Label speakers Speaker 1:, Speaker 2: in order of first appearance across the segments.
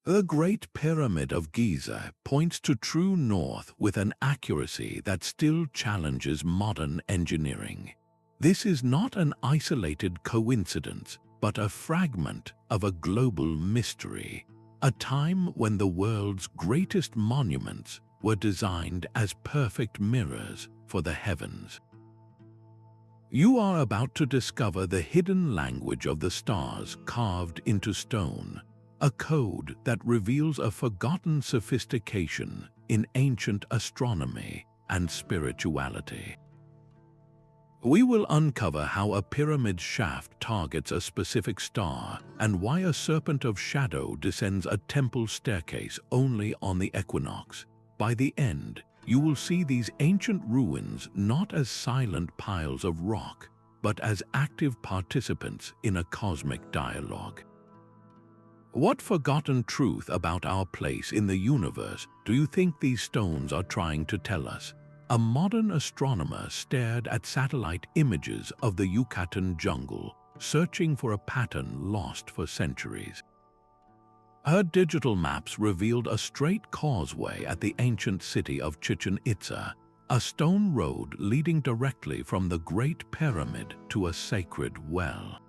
Speaker 1: The Great Pyramid of Giza points to true north with an accuracy that still challenges modern engineering. This is not an isolated coincidence, but a fragment of a global mystery, a time when the world's greatest monuments were designed as perfect mirrors for the heavens. You are about to discover the hidden language of the stars carved into stone, a code that reveals a forgotten sophistication in ancient astronomy and spirituality. We will uncover how a pyramid shaft targets a specific star and why a serpent of shadow descends a temple staircase only on the equinox. By the end, you will see these ancient ruins not as silent piles of rock, but as active participants in a cosmic dialogue. What forgotten truth about our place in the universe do you think these stones are trying to tell us? A modern astronomer stared at satellite images of the Yucatan jungle, searching for a pattern lost for centuries. Her digital maps revealed a straight causeway at the ancient city of Chichen Itza, a stone road leading directly from the Great Pyramid to a sacred well.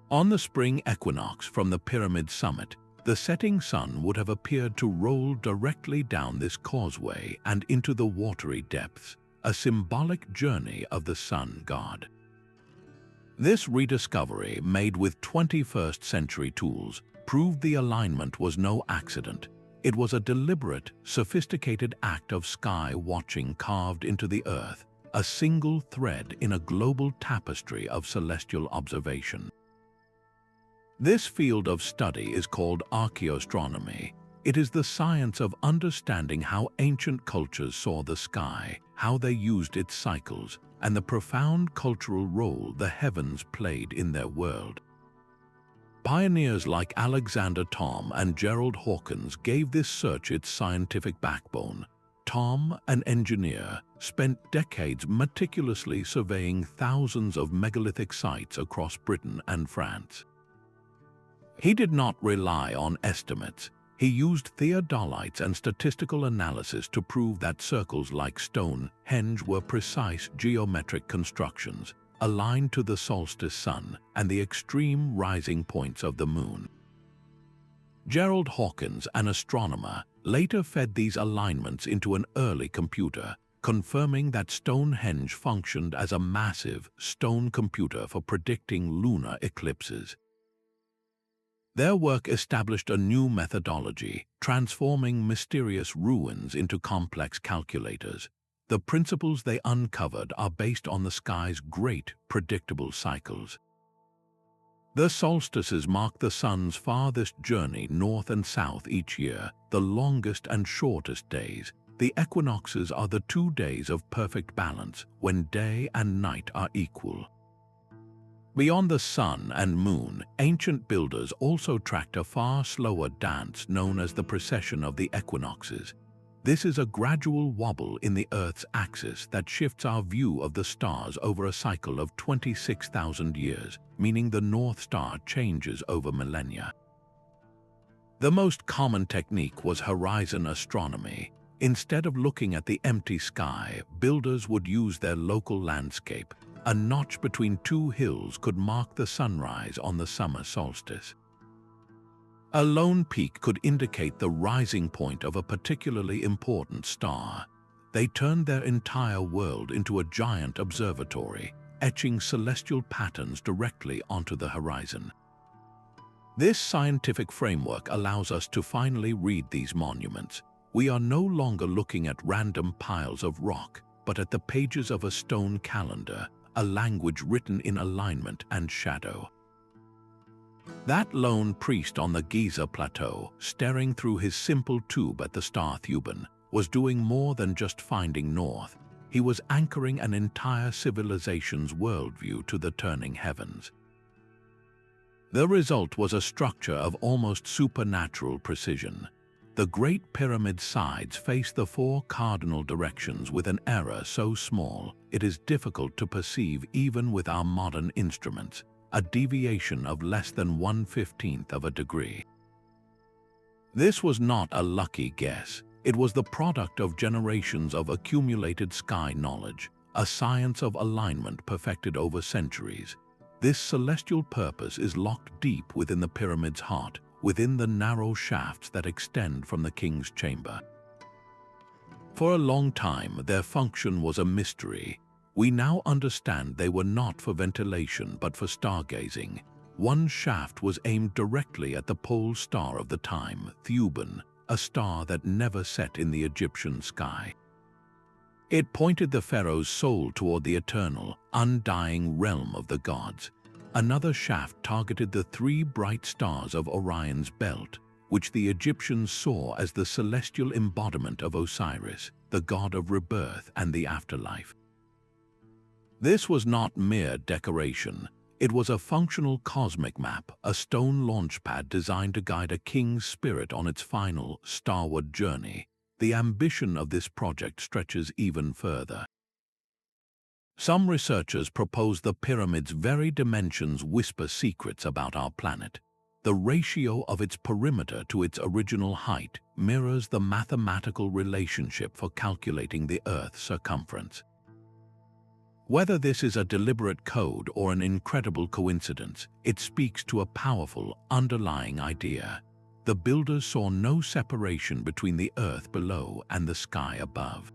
Speaker 1: On the spring equinox from the pyramid summit, the setting sun would have appeared to roll directly down this causeway and into the watery depths, a symbolic journey of the sun god. This rediscovery, made with 21st century tools, proved the alignment was no accident. It was a deliberate, sophisticated act of sky watching carved into the earth, a single thread in a global tapestry of celestial observation. This field of study is called archaeoastronomy. It is the science of understanding how ancient cultures saw the sky, how they used its cycles, and the profound cultural role the heavens played in their world. Pioneers like Alexander Thom and Gerald Hawkins gave this search its scientific backbone. Thom, an engineer, spent decades meticulously surveying thousands of megalithic sites across Britain and France. He did not rely on estimates. He used theodolites and statistical analysis to prove that circles like Stonehenge were precise geometric constructions, aligned to the solstice sun and the extreme rising points of the moon. Gerald Hawkins, an astronomer, later fed these alignments into an early computer, confirming that Stonehenge functioned as a massive stone computer for predicting lunar eclipses. Their work established a new methodology, transforming mysterious ruins into complex calculators. The principles they uncovered are based on the sky's great, predictable cycles. The solstices mark the sun's farthest journey north and south each year, the longest and shortest days. The equinoxes are the 2 days of perfect balance, when day and night are equal. Beyond the sun and moon, ancient builders also tracked a far slower dance known as the precession of the equinoxes. This is a gradual wobble in the Earth's axis that shifts our view of the stars over a cycle of 26,000 years, meaning the North Star changes over millennia. The most common technique was horizon astronomy. Instead of looking at the empty sky, builders would use their local landscape. A notch between 2 hills could mark the sunrise on the summer solstice. A lone peak could indicate the rising point of a particularly important star. They turned their entire world into a giant observatory, etching celestial patterns directly onto the horizon. This scientific framework allows us to finally read these monuments. We are no longer looking at random piles of rock, but at the pages of a stone calendar, a language written in alignment and shadow. That lone priest on the Giza plateau, staring through his simple tube at the star Thuban, was doing more than just finding north. He was anchoring an entire civilization's worldview to the turning heavens. The result was a structure of almost supernatural precision. The Great Pyramid's sides face the 4 cardinal directions with an error so small it is difficult to perceive even with our modern instruments, a deviation of less than 1/15 of a degree. This was not a lucky guess. It was the product of generations of accumulated sky knowledge, a science of alignment perfected over centuries. This celestial purpose is locked deep within the pyramid's heart, within the narrow shafts that extend from the king's chamber. For a long time, their function was a mystery. We now understand they were not for ventilation but for stargazing. One shaft was aimed directly at the pole star of the time, Theban, a star that never set in the Egyptian sky. It pointed the pharaoh's soul toward the eternal, undying realm of the gods. Another shaft targeted the three bright stars of Orion's belt, which the Egyptians saw as the celestial embodiment of Osiris, the god of rebirth and the afterlife. This was not mere decoration. It was a functional cosmic map, a stone launchpad designed to guide a king's spirit on its final, starward journey. The ambition of this project stretches even further. Some researchers propose the pyramid's very dimensions whisper secrets about our planet. The ratio of its perimeter to its original height mirrors the mathematical relationship for calculating the Earth's circumference. Whether this is a deliberate code or an incredible coincidence, it speaks to a powerful, underlying idea. The builders saw no separation between the Earth below and the sky above.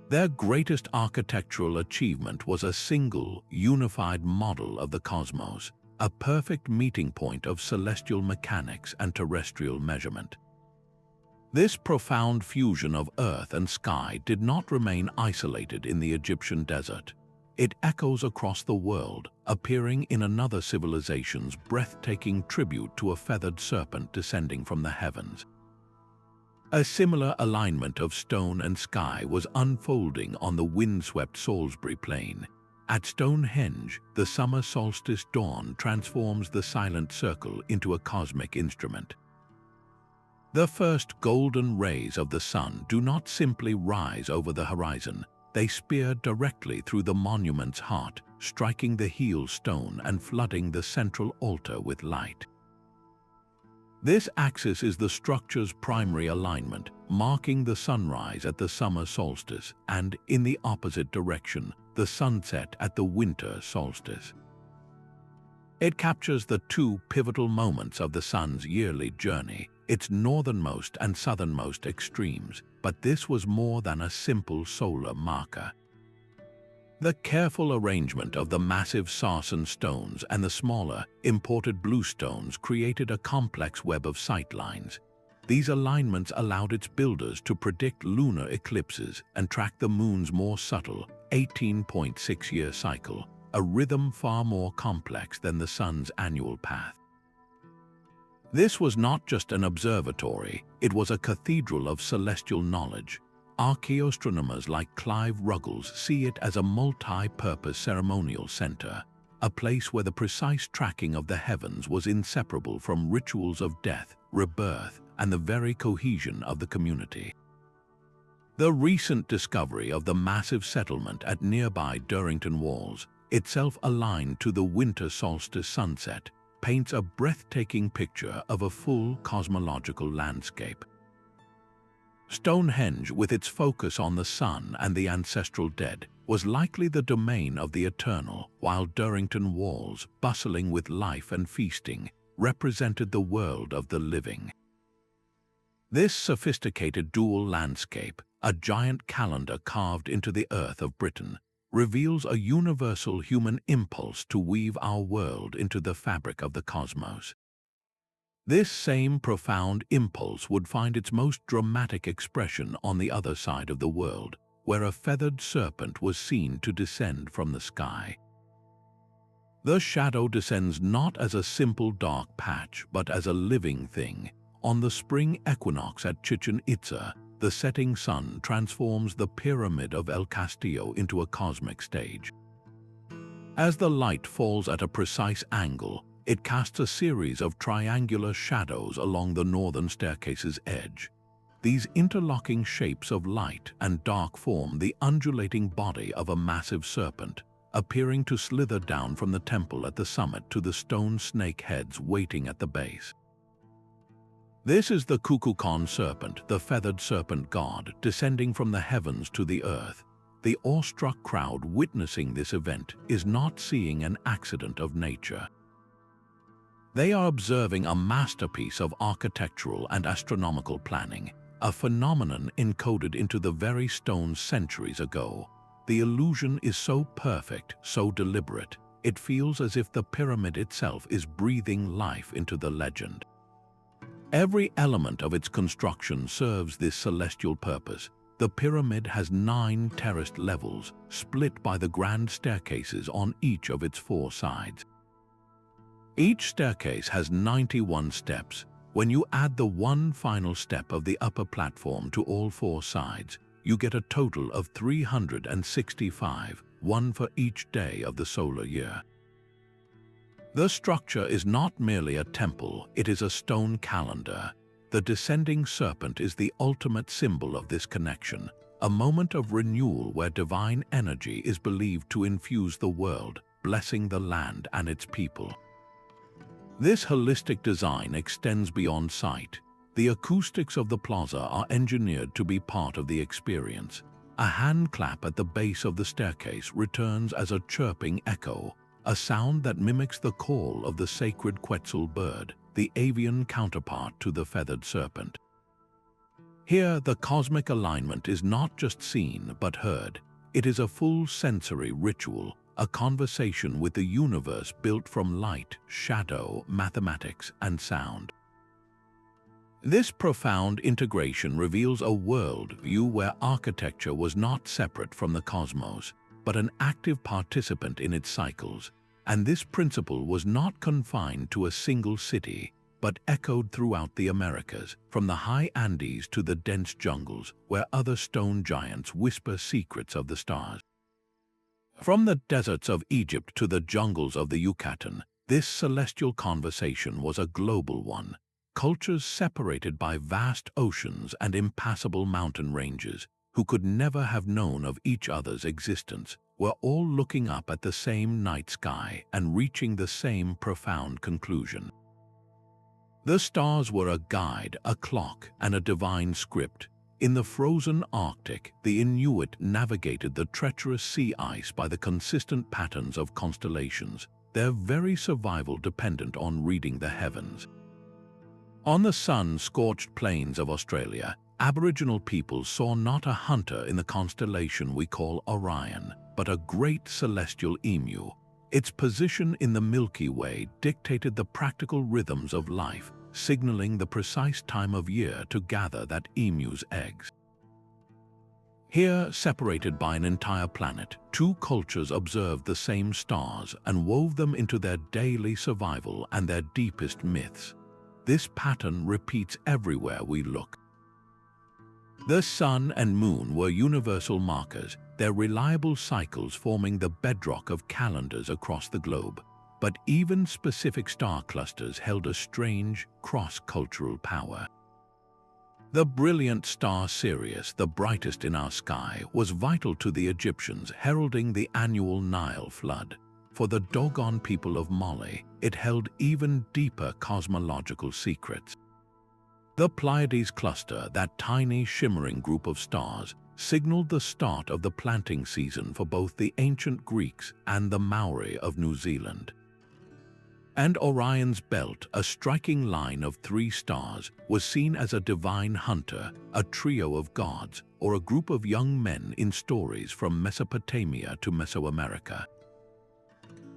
Speaker 1: Their greatest architectural achievement was a single, unified model of the cosmos, a perfect meeting point of celestial mechanics and terrestrial measurement. This profound fusion of earth and sky did not remain isolated in the Egyptian desert. It echoes across the world, appearing in another civilization's breathtaking tribute to a feathered serpent descending from the heavens. A similar alignment of stone and sky was unfolding on the windswept Salisbury Plain. At Stonehenge, the summer solstice dawn transforms the silent circle into a cosmic instrument. The first golden rays of the sun do not simply rise over the horizon. They spear directly through the monument's heart, striking the heel stone and flooding the central altar with light. This axis is the structure's primary alignment, marking the sunrise at the summer solstice and, in the opposite direction, the sunset at the winter solstice. It captures the two pivotal moments of the sun's yearly journey, its northernmost and southernmost extremes, but this was more than a simple solar marker. The careful arrangement of the massive sarsen stones and the smaller, imported bluestones created a complex web of sightlines. These alignments allowed its builders to predict lunar eclipses and track the moon's more subtle, 18.6-year cycle, a rhythm far more complex than the sun's annual path. This was not just an observatory, it was a cathedral of celestial knowledge. Archaeoastronomers like Clive Ruggles see it as a multi-purpose ceremonial center, a place where the precise tracking of the heavens was inseparable from rituals of death, rebirth, and the very cohesion of the community. The recent discovery of the massive settlement at nearby Durrington Walls, itself aligned to the winter solstice sunset, paints a breathtaking picture of a full cosmological landscape. Stonehenge, with its focus on the sun and the ancestral dead, was likely the domain of the eternal, while Durrington Walls, bustling with life and feasting, represented the world of the living. This sophisticated dual landscape, a giant calendar carved into the earth of Britain, reveals a universal human impulse to weave our world into the fabric of the cosmos. This same profound impulse would find its most dramatic expression on the other side of the world, where a feathered serpent was seen to descend from the sky. The shadow descends not as a simple dark patch, but as a living thing. On the spring equinox at Chichen Itza, the setting sun transforms the pyramid of El Castillo into a cosmic stage. As the light falls at a precise angle, it casts a series of triangular shadows along the northern staircase's edge. These interlocking shapes of light and dark form the undulating body of a massive serpent, appearing to slither down from the temple at the summit to the stone snake heads waiting at the base. This is the Kukulkan serpent, the feathered serpent god, descending from the heavens to the earth. The awestruck crowd witnessing this event is not seeing an accident of nature. They are observing a masterpiece of architectural and astronomical planning, a phenomenon encoded into the very stones centuries ago. The illusion is so perfect, so deliberate, it feels as if the pyramid itself is breathing life into the legend. Every element of its construction serves this celestial purpose. The pyramid has 9 terraced levels, split by the grand staircases on each of its 4 sides. Each staircase has 91 steps. When you add the one final step of the upper platform to all 4 sides, you get a total of 365, one for each day of the solar year. The structure is not merely a temple, it is a stone calendar. The descending serpent is the ultimate symbol of this connection, a moment of renewal where divine energy is believed to infuse the world, blessing the land and its people. This holistic design extends beyond sight. The acoustics of the plaza are engineered to be part of the experience. A hand clap at the base of the staircase returns as a chirping echo, a sound that mimics the call of the sacred Quetzal bird, the avian counterpart to the feathered serpent. Here, the cosmic alignment is not just seen but heard. It is a full sensory ritual, a conversation with the universe built from light, shadow, mathematics, and sound. This profound integration reveals a world view where architecture was not separate from the cosmos, but an active participant in its cycles, and this principle was not confined to a single city, but echoed throughout the Americas, from the high Andes to the dense jungles where other stone giants whisper secrets of the stars. From the deserts of Egypt to the jungles of the Yucatan, this celestial conversation was a global one. Cultures separated by vast oceans and impassable mountain ranges, who could never have known of each other's existence, were all looking up at the same night sky and reaching the same profound conclusion. The stars were a guide, a clock, and a divine script. In the frozen Arctic, the Inuit navigated the treacherous sea ice by the consistent patterns of constellations, their very survival dependent on reading the heavens. On the sun-scorched plains of Australia, Aboriginal peoples saw not a hunter in the constellation we call Orion, but a great celestial emu. Its position in the Milky Way dictated the practical rhythms of life, signaling the precise time of year to gather that emu's eggs. Here, separated by an entire planet, 2 cultures observed the same stars and wove them into their daily survival and their deepest myths. This pattern repeats everywhere we look. The sun and moon were universal markers, their reliable cycles forming the bedrock of calendars across the globe. But even specific star clusters held a strange, cross-cultural power. The brilliant star Sirius, the brightest in our sky, was vital to the Egyptians, heralding the annual Nile flood. For the Dogon people of Mali, it held even deeper cosmological secrets. The Pleiades cluster, that tiny shimmering group of stars, signaled the start of the planting season for both the ancient Greeks and the Maori of New Zealand. And Orion's belt, a striking line of 3 stars, was seen as a divine hunter, a trio of gods, or a group of young men in stories from Mesopotamia to Mesoamerica.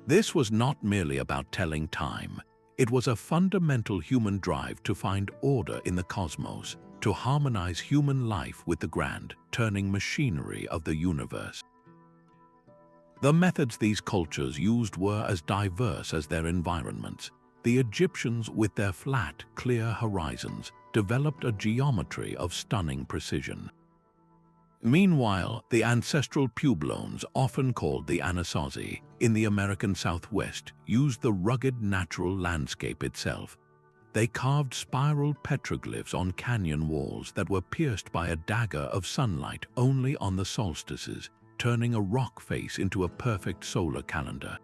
Speaker 1: This was not merely about telling time. It was a fundamental human drive to find order in the cosmos, to harmonize human life with the grand, turning machinery of the universe. The methods these cultures used were as diverse as their environments. The Egyptians, with their flat, clear horizons, developed a geometry of stunning precision. Meanwhile, the ancestral Puebloans, often called the Anasazi, in the American Southwest, used the rugged natural landscape itself. They carved spiral petroglyphs on canyon walls that were pierced by a dagger of sunlight only on the solstices, turning a rock face into a perfect solar calendar.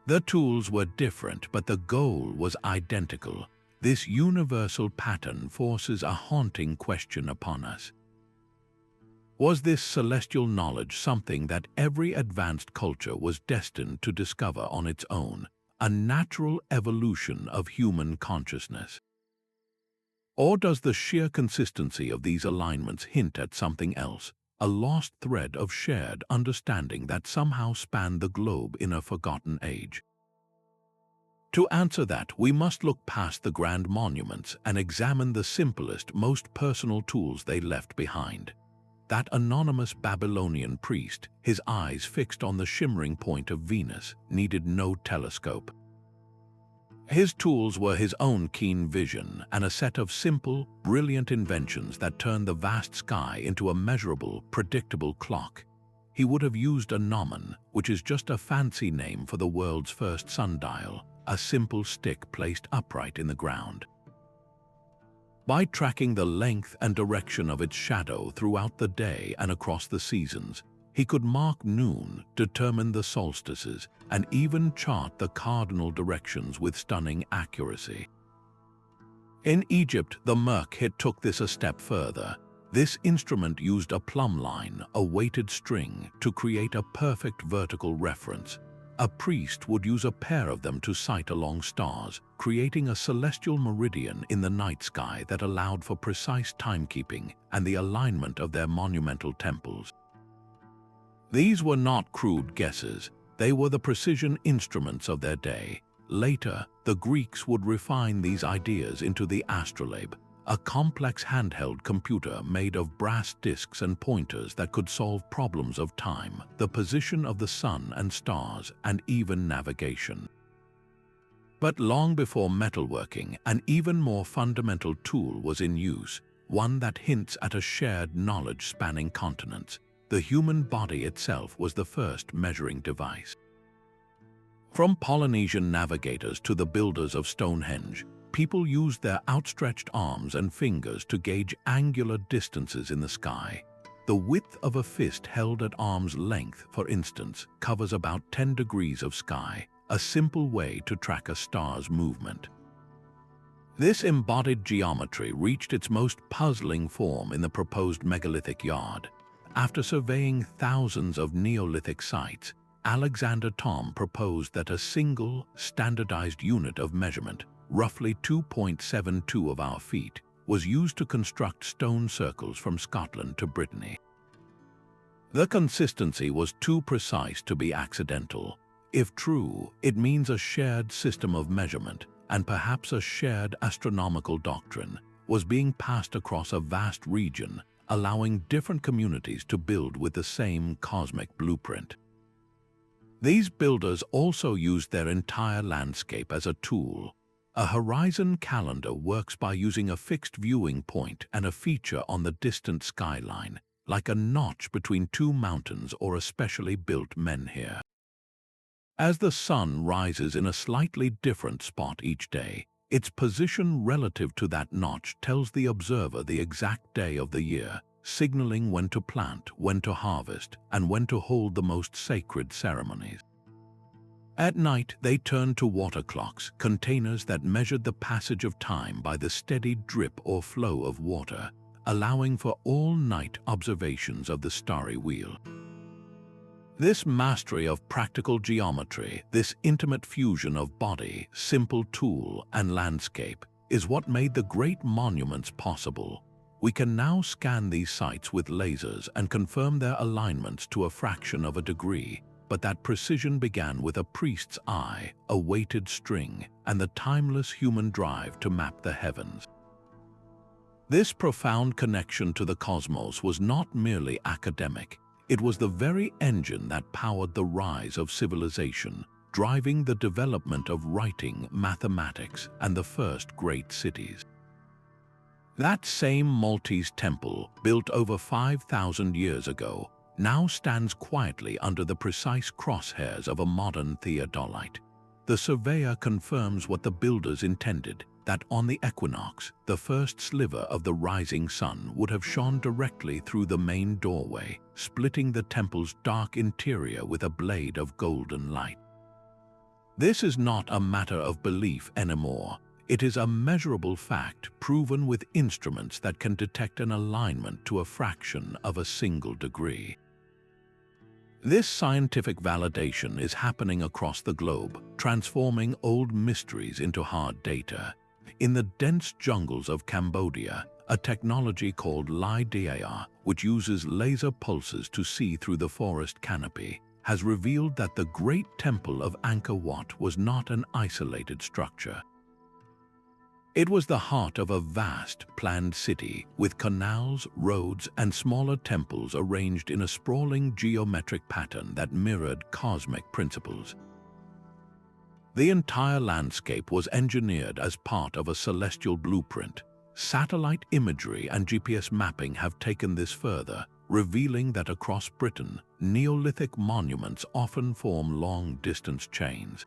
Speaker 1: The tools were different, but the goal was identical. this universal pattern forces a haunting question upon us. Was this celestial knowledge something that every advanced culture was destined to discover on its own, a natural evolution of human consciousness? Or does the sheer consistency of these alignments hint at something else, a lost thread of shared understanding that somehow spanned the globe in a forgotten age? To answer that, we must look past the grand monuments and examine the simplest, most personal tools they left behind. That anonymous Babylonian priest, his eyes fixed on the shimmering point of Venus, needed no telescope. His tools were his own keen vision and a set of simple, brilliant inventions that turned the vast sky into a measurable, predictable clock. He would have used a gnomon, which is just a fancy name for the world's first sundial, a simple stick placed upright in the ground. By tracking the length and direction of its shadow throughout the day and across the seasons, he could mark noon, determine the solstices, and even chart the cardinal directions with stunning accuracy. In Egypt, the Merkhit took this a step further. This instrument used a plumb line, a weighted string, to create a perfect vertical reference. A priest would use a pair of them to sight along stars, creating a celestial meridian in the night sky that allowed for precise timekeeping and the alignment of their monumental temples. These were not crude guesses, they were the precision instruments of their day. Later, the Greeks would refine these ideas into the astrolabe, a complex handheld computer made of brass discs and pointers that could solve problems of time, the position of the sun and stars, and even navigation. But long before metalworking, an even more fundamental tool was in use, one that hints at a shared knowledge spanning continents. The human body itself was the first measuring device. From Polynesian navigators to the builders of Stonehenge, people used their outstretched arms and fingers to gauge angular distances in the sky. The width of a fist held at arm's length, for instance, covers about 10 degrees of sky, a simple way to track a star's movement. This embodied geometry reached its most puzzling form in the proposed megalithic yard. After surveying thousands of Neolithic sites, Alexander Thom proposed that a single, standardized unit of measurement, roughly 2.72 of our feet, was used to construct stone circles from Scotland to Brittany. The consistency was too precise to be accidental. If true, it means a shared system of measurement, and perhaps a shared astronomical doctrine, was being passed across a vast region, allowing different communities to build with the same cosmic blueprint. These builders also used their entire landscape as a tool. A horizon calendar works by using a fixed viewing point and a feature on the distant skyline, like a notch between two mountains or a specially built menhir. As the sun rises in a slightly different spot each day, its position relative to that notch tells the observer the exact day of the year, signaling when to plant, when to harvest, and when to hold the most sacred ceremonies. At night, they turned to water clocks, containers that measured the passage of time by the steady drip or flow of water, allowing for all-night observations of the starry wheel. This mastery of practical geometry, this intimate fusion of body, simple tool, and landscape, is what made the great monuments possible. We can now scan these sites with lasers and confirm their alignments to a fraction of a degree, but that precision began with a priest's eye, a weighted string, and the timeless human drive to map the heavens. This profound connection to the cosmos was not merely academic. It was the very engine that powered the rise of civilization, driving the development of writing, mathematics, and the first great cities. That same Maltese temple, built over 5,000 years ago, now stands quietly under the precise crosshairs of a modern theodolite. The surveyor confirms what the builders intended, that on the equinox, the first sliver of the rising sun would have shone directly through the main doorway, splitting the temple's dark interior with a blade of golden light. This is not a matter of belief anymore. It is a measurable fact proven with instruments that can detect an alignment to a fraction of a single degree. This scientific validation is happening across the globe, transforming old mysteries into hard data. In the dense jungles of Cambodia, a technology called LiDAR, which uses laser pulses to see through the forest canopy, has revealed that the Great Temple of Angkor Wat was not an isolated structure. It was the heart of a vast, planned city with canals, roads, and smaller temples arranged in a sprawling geometric pattern that mirrored cosmic principles. The entire landscape was engineered as part of a celestial blueprint. Satellite imagery and GPS mapping have taken this further, revealing that across Britain, Neolithic monuments often form long-distance chains.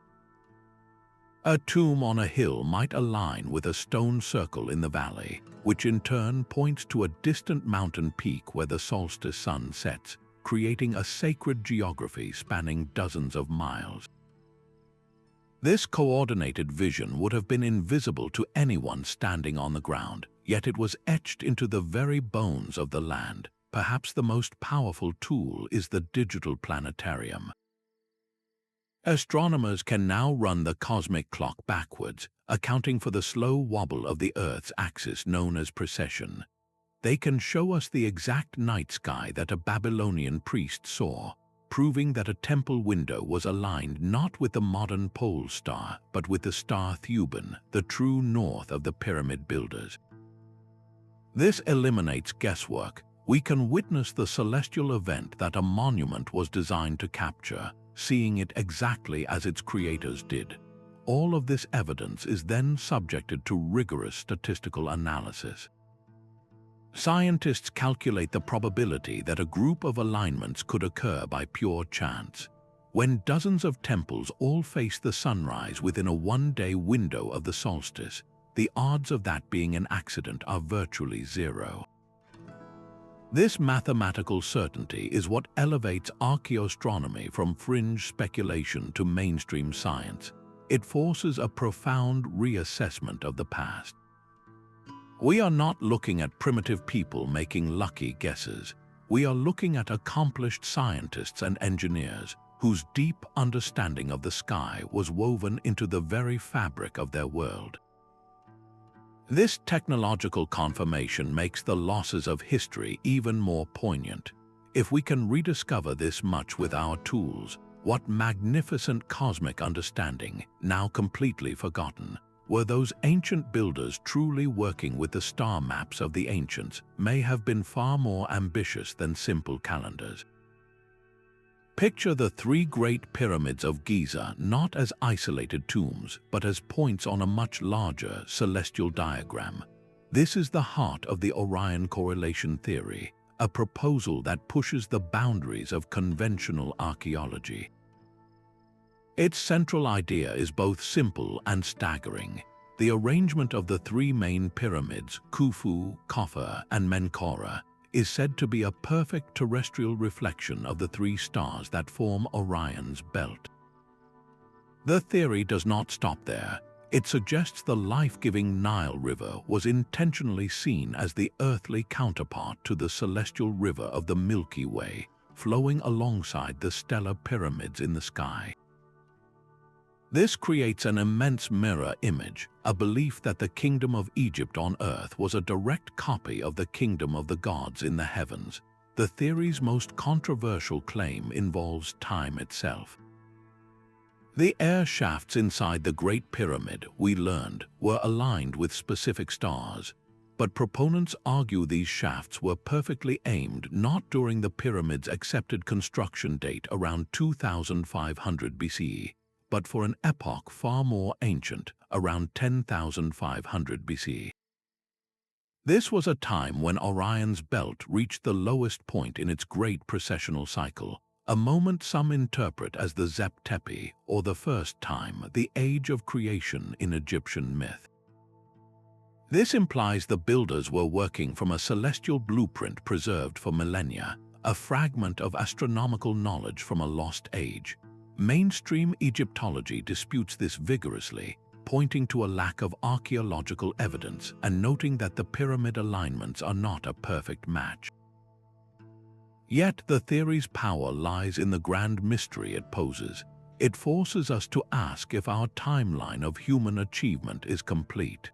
Speaker 1: A tomb on a hill might align with a stone circle in the valley, which in turn points to a distant mountain peak where the solstice sun sets, creating a sacred geography spanning dozens of miles. This coordinated vision would have been invisible to anyone standing on the ground, yet it was etched into the very bones of the land. Perhaps the most powerful tool is the digital planetarium. Astronomers can now run the cosmic clock backwards, accounting for the slow wobble of the Earth's axis known as precession. They can show us the exact night sky that a Babylonian priest saw, proving that a temple window was aligned not with the modern pole star, but with the star Thuban, the true north of the pyramid builders. This eliminates guesswork. We can witness the celestial event that a monument was designed to capture, seeing it exactly as its creators did. All of this evidence is then subjected to rigorous statistical analysis. Scientists calculate the probability that a group of alignments could occur by pure chance. When dozens of temples all face the sunrise within a one-day window of the solstice, the odds of that being an accident are virtually zero. This mathematical certainty is what elevates archaeoastronomy from fringe speculation to mainstream science. It forces a profound reassessment of the past. We are not looking at primitive people making lucky guesses. We are looking at accomplished scientists and engineers whose deep understanding of the sky was woven into the very fabric of their world. This technological confirmation makes the losses of history even more poignant. If we can rediscover this much with our tools, what magnificent cosmic understanding, now completely forgotten. Were those ancient builders truly working with the star maps of the ancients, may have been far more ambitious than simple calendars. Picture the three great pyramids of Giza not as isolated tombs, but as points on a much larger celestial diagram. This is the heart of the Orion correlation theory, a proposal that pushes the boundaries of conventional archaeology. Its central idea is both simple and staggering. The arrangement of the three main pyramids, Khufu, Khafre, and Menkaure, is said to be a perfect terrestrial reflection of the three stars that form Orion's belt. The theory does not stop there. It suggests the life-giving Nile River was intentionally seen as the earthly counterpart to the celestial river of the Milky Way, flowing alongside the stellar pyramids in the sky. This creates an immense mirror image, a belief that the kingdom of Egypt on earth was a direct copy of the kingdom of the gods in the heavens. The theory's most controversial claim involves time itself. The air shafts inside the Great Pyramid, we learned, were aligned with specific stars, but proponents argue these shafts were perfectly aimed not during the pyramid's accepted construction date around 2500 BCE, but for an epoch far more ancient, around 10,500 BC. This was a time when Orion's belt reached the lowest point in its great precessional cycle, a moment some interpret as the Zep Tepi, or the first time, the age of creation in Egyptian myth. This implies the builders were working from a celestial blueprint preserved for millennia, a fragment of astronomical knowledge from a lost age. Mainstream Egyptology disputes this vigorously, pointing to a lack of archaeological evidence and noting that the pyramid alignments are not a perfect match. Yet the theory's power lies in the grand mystery it poses. It forces us to ask if our timeline of human achievement is complete.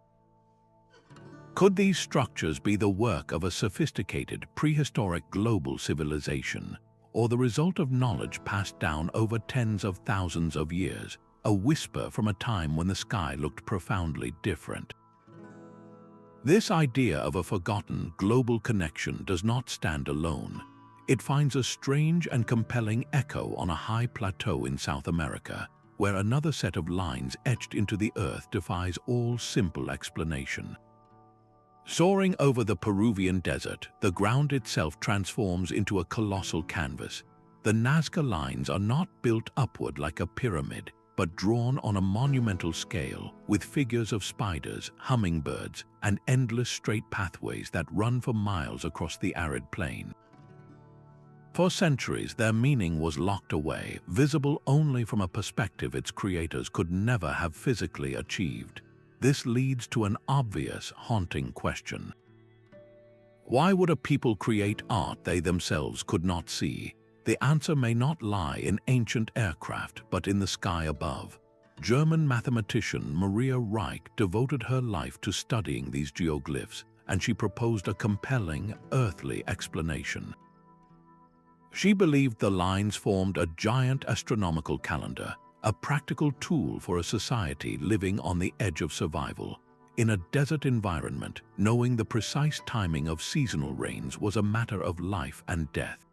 Speaker 1: Could these structures be the work of a sophisticated prehistoric global civilization, or the result of knowledge passed down over tens of thousands of years, a whisper from a time when the sky looked profoundly different? This idea of a forgotten global connection does not stand alone. It finds a strange and compelling echo on a high plateau in South America, where another set of lines etched into the earth defies all simple explanation. Soaring over the Peruvian desert, the ground itself transforms into a colossal canvas. The Nazca lines are not built upward like a pyramid, but drawn on a monumental scale, with figures of spiders, hummingbirds, and endless straight pathways that run for miles across the arid plain. For centuries, their meaning was locked away, visible only from a perspective its creators could never have physically achieved. This leads to an obvious, haunting question. Why would a people create art they themselves could not see? The answer may not lie in ancient aircraft, but in the sky above. German mathematician Maria Reich devoted her life to studying these geoglyphs, and she proposed a compelling, earthly explanation. She believed the lines formed a giant astronomical calendar, a practical tool for a society living on the edge of survival. In a desert environment, knowing the precise timing of seasonal rains was a matter of life and death.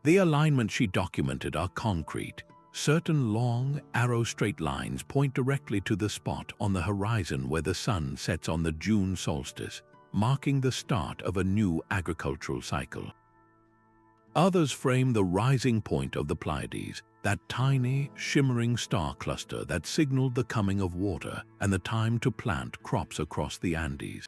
Speaker 1: The alignments she documented are concrete. Certain long, arrow-straight lines point directly to the spot on the horizon where the sun sets on the June solstice, marking the start of a new agricultural cycle. Others frame the rising point of the Pleiades, that tiny, shimmering star cluster that signaled the coming of water and the time to plant crops across the Andes.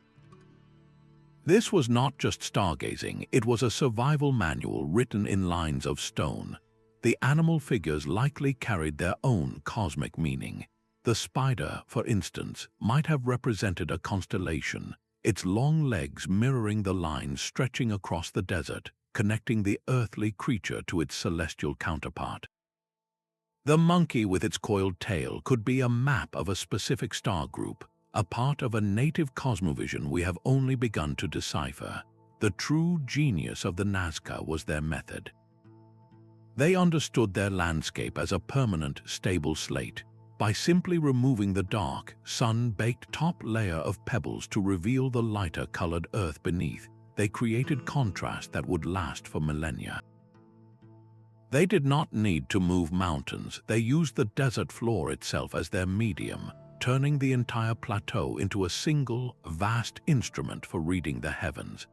Speaker 1: This was not just stargazing, it was a survival manual written in lines of stone. The animal figures likely carried their own cosmic meaning. The spider, for instance, might have represented a constellation, its long legs mirroring the lines stretching across the desert, connecting the earthly creature to its celestial counterpart. The monkey with its coiled tail could be a map of a specific star group, a part of a native cosmovision we have only begun to decipher. The true genius of the Nazca was their method. They understood their landscape as a permanent, stable slate. By simply removing the dark, sun-baked top layer of pebbles to reveal the lighter-colored earth beneath, they created contrast that would last for millennia. They did not need to move mountains. They used the desert floor itself as their medium, turning the entire plateau into a single, vast instrument for reading the heavens.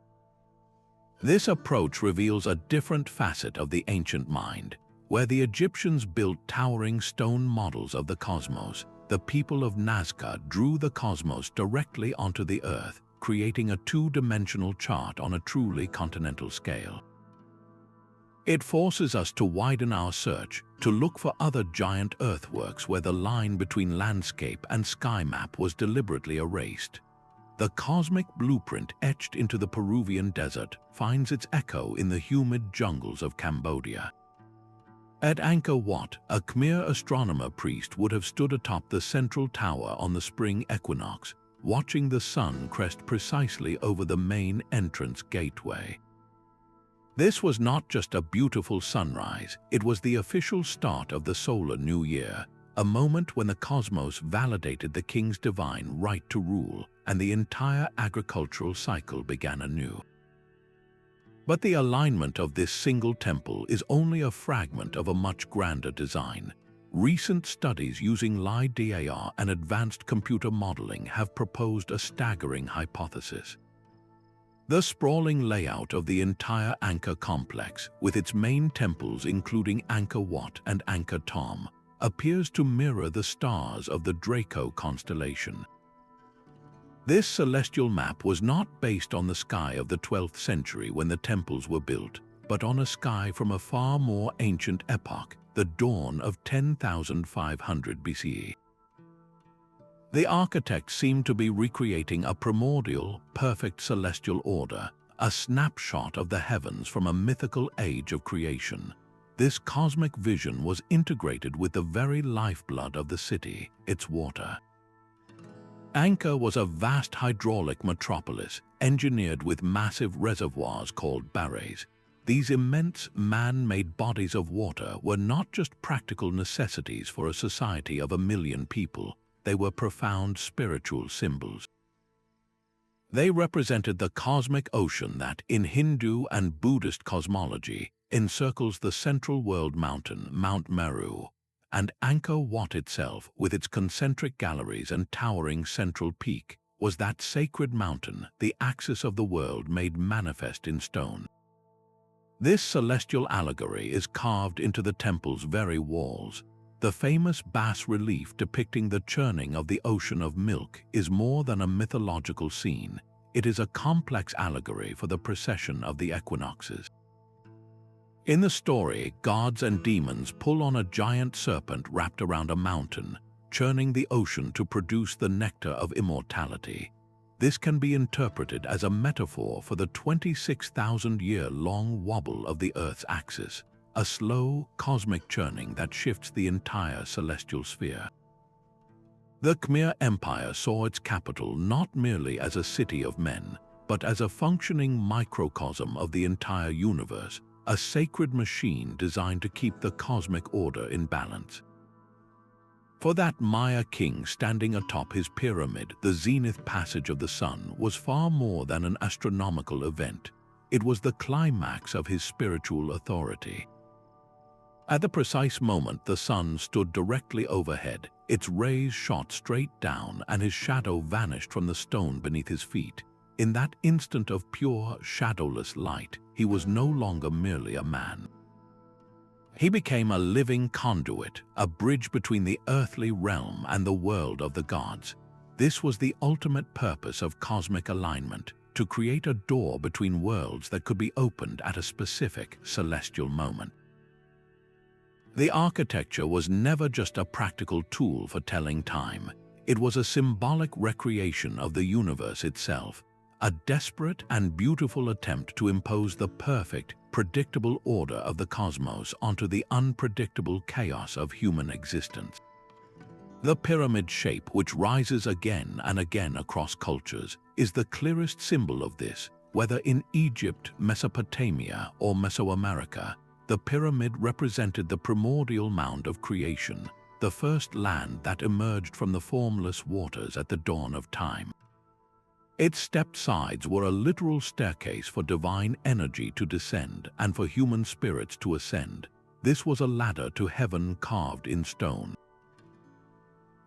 Speaker 1: This approach reveals a different facet of the ancient mind. Where the Egyptians built towering stone models of the cosmos, the people of Nazca drew the cosmos directly onto the earth, creating a two-dimensional chart on a truly continental scale. It forces us to widen our search, to look for other giant earthworks where the line between landscape and sky map was deliberately erased. The cosmic blueprint etched into the Peruvian desert finds its echo in the humid jungles of Cambodia. At Angkor Wat, a Khmer astronomer priest would have stood atop the central tower on the spring equinox, watching the sun crest precisely over the main entrance gateway. This was not just a beautiful sunrise, it was the official start of the solar new year, a moment when the cosmos validated the king's divine right to rule, and the entire agricultural cycle began anew. But the alignment of this single temple is only a fragment of a much grander design. Recent studies using LiDAR and advanced computer modeling have proposed a staggering hypothesis. The sprawling layout of the entire Angkor complex, with its main temples including Angkor Wat and Angkor Thom, appears to mirror the stars of the Draco constellation. This celestial map was not based on the sky of the 12th century when the temples were built, but on a sky from a far more ancient epoch, the dawn of 10,500 BCE. The architects seem to be recreating a primordial, perfect celestial order, a snapshot of the heavens from a mythical age of creation. This cosmic vision was integrated with the very lifeblood of the city, its water. Angkor was a vast hydraulic metropolis, engineered with massive reservoirs called barrays. These immense man-made bodies of water were not just practical necessities for a society of 1 million people, they were profound spiritual symbols. They represented the cosmic ocean that, in Hindu and Buddhist cosmology, encircles the central world mountain, Mount Meru, and Angkor Wat itself, with its concentric galleries and towering central peak, was that sacred mountain, the axis of the world made manifest in stone. This celestial allegory is carved into the temple's very walls. The famous bas-relief depicting the churning of the ocean of milk is more than a mythological scene. It is a complex allegory for the precession of the equinoxes. In the story, gods and demons pull on a giant serpent wrapped around a mountain, churning the ocean to produce the nectar of immortality. This can be interpreted as a metaphor for the 26,000-year-long wobble of the Earth's axis, a slow, cosmic churning that shifts the entire celestial sphere. The Khmer Empire saw its capital not merely as a city of men, but as a functioning microcosm of the entire universe, a sacred machine designed to keep the cosmic order in balance. For that Maya king standing atop his pyramid, the zenith passage of the sun was far more than an astronomical event. It was the climax of his spiritual authority. At the precise moment the sun stood directly overhead, its rays shot straight down and his shadow vanished from the stone beneath his feet. In that instant of pure, shadowless light, he was no longer merely a man. He became a living conduit, a bridge between the earthly realm and the world of the gods. This was the ultimate purpose of cosmic alignment, to create a door between worlds that could be opened at a specific celestial moment. The architecture was never just a practical tool for telling time. It was a symbolic recreation of the universe itself, a desperate and beautiful attempt to impose the perfect, predictable order of the cosmos onto the unpredictable chaos of human existence. The pyramid shape, which rises again and again across cultures, is the clearest symbol of this. Whether in Egypt, Mesopotamia, or Mesoamerica, the pyramid represented the primordial mound of creation, the first land that emerged from the formless waters at the dawn of time. Its stepped sides were a literal staircase for divine energy to descend and for human spirits to ascend. This was a ladder to heaven carved in stone.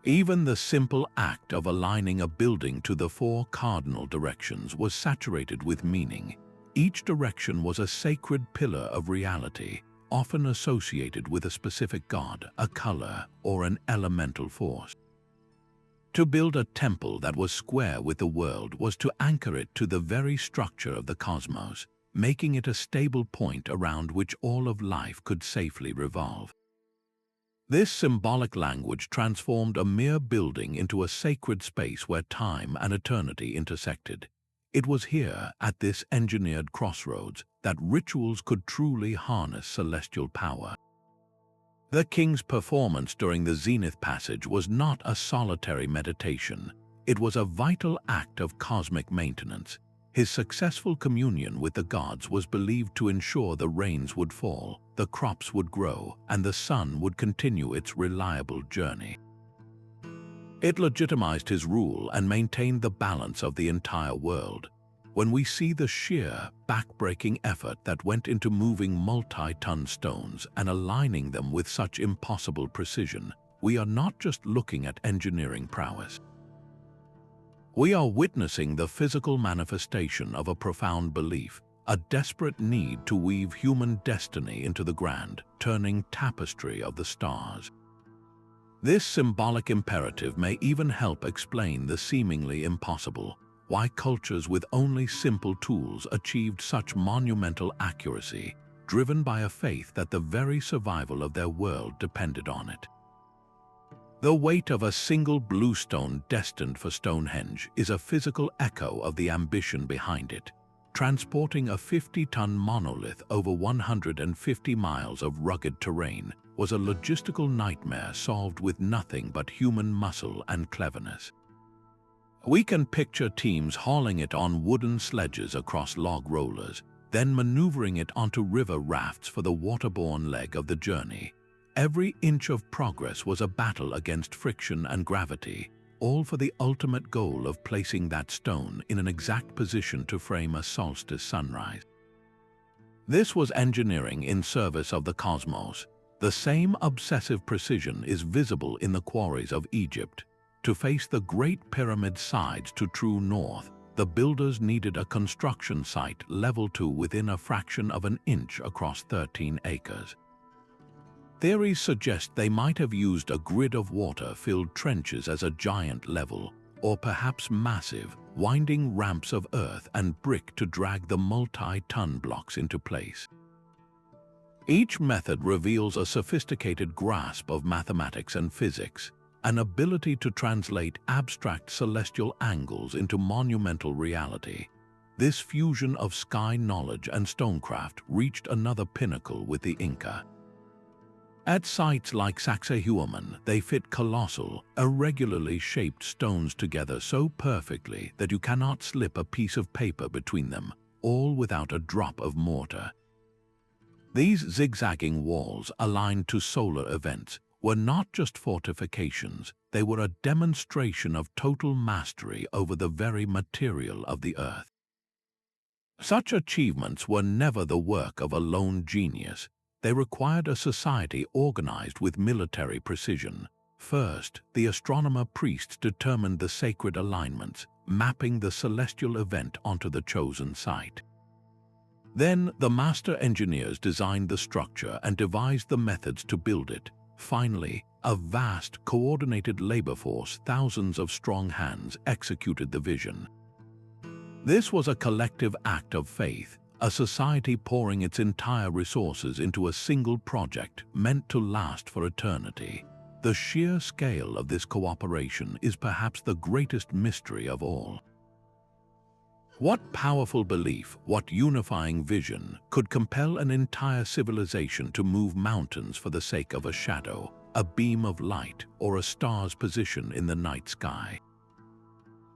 Speaker 1: Even the simple act of aligning a building to the 4 cardinal directions was saturated with meaning. Each direction was a sacred pillar of reality, often associated with a specific god, a color, or an elemental force. To build a temple that was square with the world was to anchor it to the very structure of the cosmos, making it a stable point around which all of life could safely revolve. This symbolic language transformed a mere building into a sacred space where time and eternity intersected. It was here, at this engineered crossroads, that rituals could truly harness celestial power. The king's performance during the zenith passage was not a solitary meditation. It was a vital act of cosmic maintenance. His successful communion with the gods was believed to ensure the rains would fall, the crops would grow, and the sun would continue its reliable journey. It legitimized his rule and maintained the balance of the entire world. When we see the sheer, back-breaking effort that went into moving multi-ton stones and aligning them with such impossible precision, we are not just looking at engineering prowess. We are witnessing the physical manifestation of a profound belief, a desperate need to weave human destiny into the grand, turning tapestry of the stars. This symbolic imperative may even help explain the seemingly impossible, why cultures with only simple tools achieved such monumental accuracy, driven by a faith that the very survival of their world depended on it. The weight of a single bluestone destined for Stonehenge is a physical echo of the ambition behind it. Transporting a 50-ton monolith over 150 miles of rugged terrain was a logistical nightmare solved with nothing but human muscle and cleverness. We can picture teams hauling it on wooden sledges across log rollers, then maneuvering it onto river rafts for the waterborne leg of the journey. Every inch of progress was a battle against friction and gravity, all for the ultimate goal of placing that stone in an exact position to frame a solstice sunrise. This was engineering in service of the cosmos. The same obsessive precision is visible in the quarries of Egypt. To face the Great Pyramid sides to true north, the builders needed a construction site level to within a fraction of an inch across 13 acres. Theories suggest they might have used a grid of water-filled trenches as a giant level, or perhaps massive, winding ramps of earth and brick to drag the multi-ton blocks into place. Each method reveals a sophisticated grasp of mathematics and physics, an ability to translate abstract celestial angles into monumental reality. This fusion of sky knowledge and stonecraft reached another pinnacle with the Inca. At sites like Sacsayhuaman, they fit colossal, irregularly shaped stones together so perfectly that you cannot slip a piece of paper between them, all without a drop of mortar. These zigzagging walls, aligned to solar events, were not just fortifications, they were a demonstration of total mastery over the very material of the earth. Such achievements were never the work of a lone genius. They required a society organized with military precision. First, the astronomer priests determined the sacred alignments, mapping the celestial event onto the chosen site. Then, the master engineers designed the structure and devised the methods to build it. Finally, a vast, coordinated labor force, thousands of strong hands, executed the vision. This was a collective act of faith, a society pouring its entire resources into a single project meant to last for eternity. The sheer scale of this cooperation is perhaps the greatest mystery of all. What powerful belief, what unifying vision could compel an entire civilization to move mountains for the sake of a shadow, a beam of light, or a star's position in the night sky?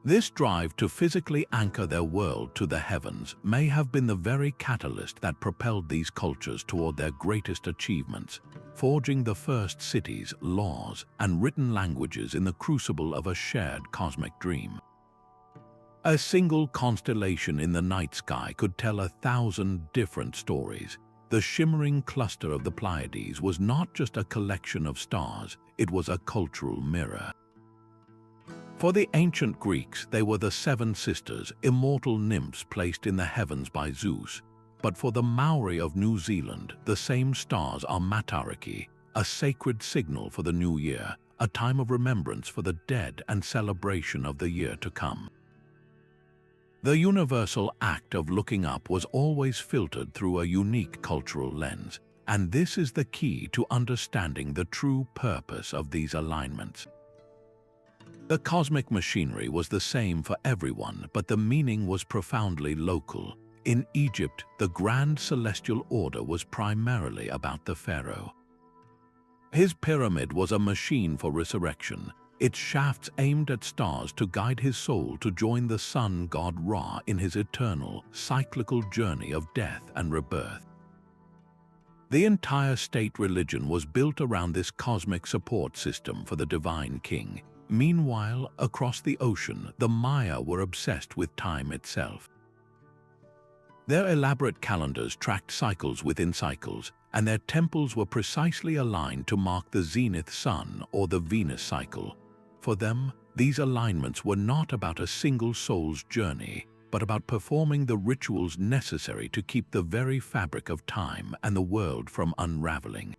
Speaker 1: This drive to physically anchor their world to the heavens may have been the very catalyst that propelled these cultures toward their greatest achievements, forging the first cities, laws, and written languages in the crucible of a shared cosmic dream. A single constellation in the night sky could tell 1,000 different stories. The shimmering cluster of the Pleiades was not just a collection of stars, it was a cultural mirror. For the ancient Greeks, they were the seven sisters, immortal nymphs placed in the heavens by Zeus. But for the Maori of New Zealand, the same stars are Matariki, a sacred signal for the new year, a time of remembrance for the dead and celebration of the year to come. The universal act of looking up was always filtered through a unique cultural lens, and this is the key to understanding the true purpose of these alignments. The cosmic machinery was the same for everyone, but the meaning was profoundly local. In Egypt, the grand celestial order was primarily about the pharaoh. His pyramid was a machine for resurrection, its shafts aimed at stars to guide his soul to join the sun god Ra in his eternal, cyclical journey of death and rebirth. The entire state religion was built around this cosmic support system for the divine king. Meanwhile, across the ocean, the Maya were obsessed with time itself. Their elaborate calendars tracked cycles within cycles, and their temples were precisely aligned to mark the zenith sun or the Venus cycle. For them, these alignments were not about a single soul's journey, but about performing the rituals necessary to keep the very fabric of time and the world from unraveling.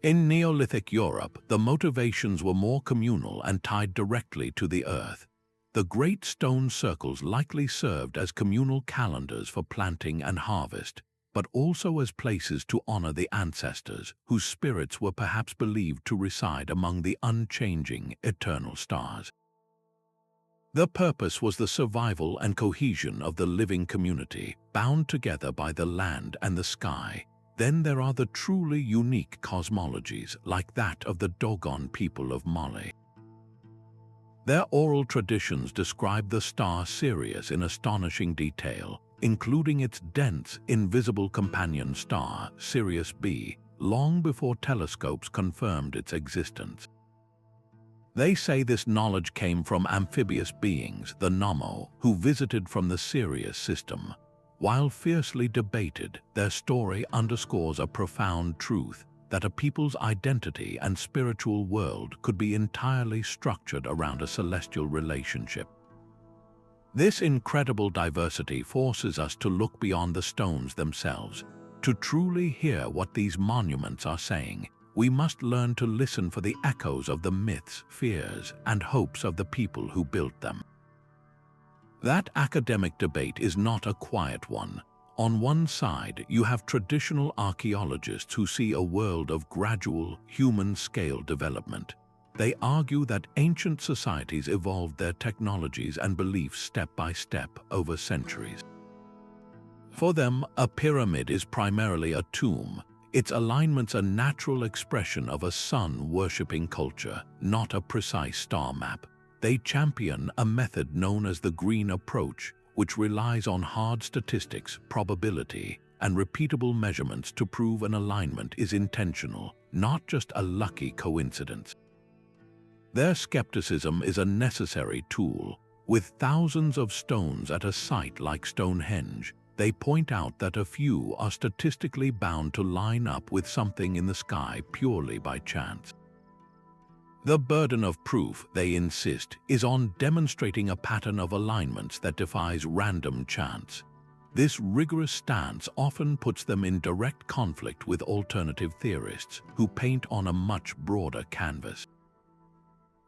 Speaker 1: In Neolithic Europe, the motivations were more communal and tied directly to the earth. The great stone circles likely served as communal calendars for planting and harvest, but also as places to honor the ancestors whose spirits were perhaps believed to reside among the unchanging, eternal stars. The purpose was the survival and cohesion of the living community, bound together by the land and the sky. Then there are the truly unique cosmologies, like that of the Dogon people of Mali. Their oral traditions describe the star Sirius in astonishing detail, including its dense, invisible companion star, Sirius B, long before telescopes confirmed its existence. They say this knowledge came from amphibious beings, the Nommo, who visited from the Sirius system. While fiercely debated, their story underscores a profound truth, that a people's identity and spiritual world could be entirely structured around a celestial relationship. This incredible diversity forces us to look beyond the stones themselves. To truly hear what these monuments are saying, we must learn to listen for the echoes of the myths, fears, and hopes of the people who built them. That academic debate is not a quiet one. On one side, you have traditional archaeologists who see a world of gradual, human-scale development. They argue that ancient societies evolved their technologies and beliefs step by step over centuries. For them, a pyramid is primarily a tomb, its alignments a natural expression of a sun-worshipping culture, not a precise star map. They champion a method known as the green approach, which relies on hard statistics, probability, and repeatable measurements to prove an alignment is intentional, not just a lucky coincidence. Their skepticism is a necessary tool. With thousands of stones at a site like Stonehenge, they point out that a few are statistically bound to line up with something in the sky purely by chance. The burden of proof, they insist, is on demonstrating a pattern of alignments that defies random chance. This rigorous stance often puts them in direct conflict with alternative theorists who paint on a much broader canvas.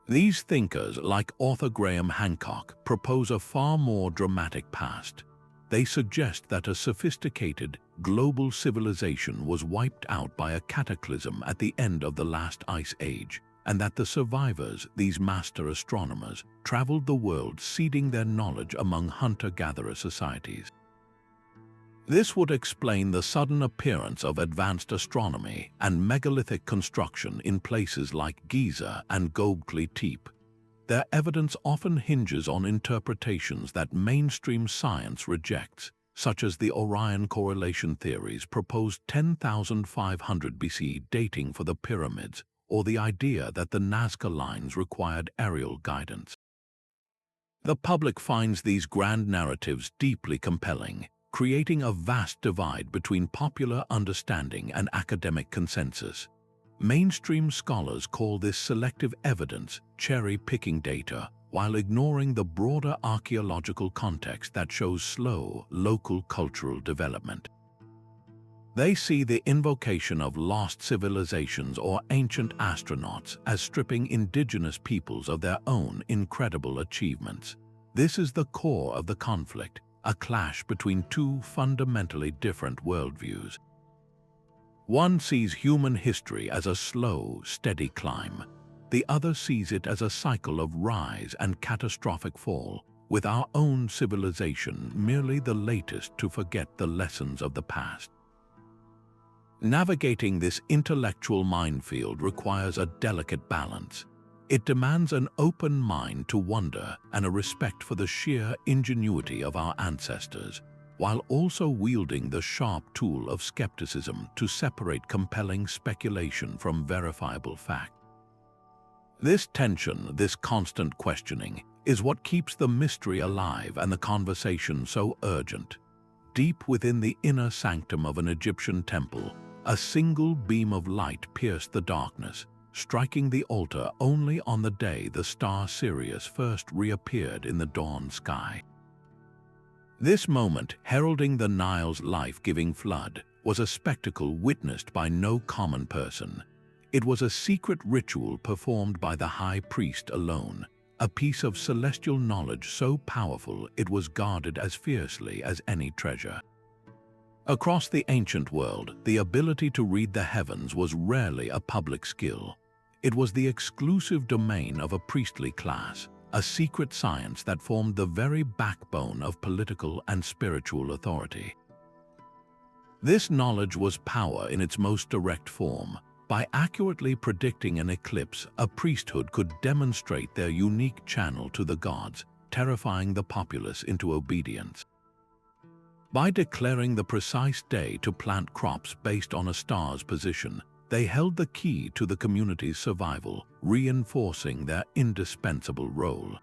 Speaker 1: These thinkers, like author Graham Hancock, propose a far more dramatic past. They suggest that a sophisticated, global civilization was wiped out by a cataclysm at the end of the last ice age, and that the survivors, these master astronomers, traveled the world seeding their knowledge among hunter-gatherer societies. This would explain the sudden appearance of advanced astronomy and megalithic construction in places like Giza and Göbekli Tepe. Their evidence often hinges on interpretations that mainstream science rejects, such as the Orion correlation theories proposed 10,500 BC dating for the pyramids, or the idea that the Nazca lines required aerial guidance. The public finds these grand narratives deeply compelling, creating a vast divide between popular understanding and academic consensus. Mainstream scholars call this selective evidence, cherry-picking data, while ignoring the broader archaeological context that shows slow, local cultural development. They see the invocation of lost civilizations or ancient astronauts as stripping indigenous peoples of their own incredible achievements. This is the core of the conflict, a clash between two fundamentally different worldviews. One sees human history as a slow, steady climb. The other sees it as a cycle of rise and catastrophic fall, with our own civilization merely the latest to forget the lessons of the past. Navigating this intellectual minefield requires a delicate balance. It demands an open mind to wonder and a respect for the sheer ingenuity of our ancestors, while also wielding the sharp tool of skepticism to separate compelling speculation from verifiable fact. This tension, this constant questioning, is what keeps the mystery alive and the conversation so urgent. Deep within the inner sanctum of an Egyptian temple, a single beam of light pierced the darkness, striking the altar only on the day the star Sirius first reappeared in the dawn sky. This moment, heralding the Nile's life-giving flood, was a spectacle witnessed by no common person. It was a secret ritual performed by the high priest alone, a piece of celestial knowledge so powerful it was guarded as fiercely as any treasure. Across the ancient world, the ability to read the heavens was rarely a public skill. It was the exclusive domain of a priestly class, a secret science that formed the very backbone of political and spiritual authority. This knowledge was power in its most direct form. By accurately predicting an eclipse, a priesthood could demonstrate their unique channel to the gods, terrifying the populace into obedience. By declaring the precise day to plant crops based on a star's position, they held the key to the community's survival, reinforcing their indispensable role.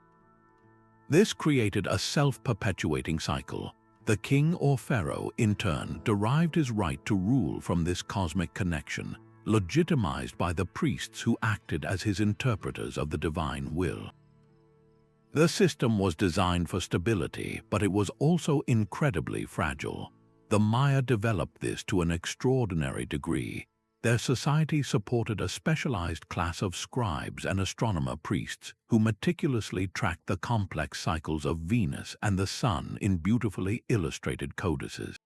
Speaker 1: This created a self-perpetuating cycle. The king or pharaoh, in turn, derived his right to rule from this cosmic connection, legitimized by the priests who acted as his interpreters of the divine will. The system was designed for stability, but it was also incredibly fragile. The Maya developed this to an extraordinary degree. Their society supported a specialized class of scribes and astronomer priests who meticulously tracked the complex cycles of Venus and the Sun in beautifully illustrated codices.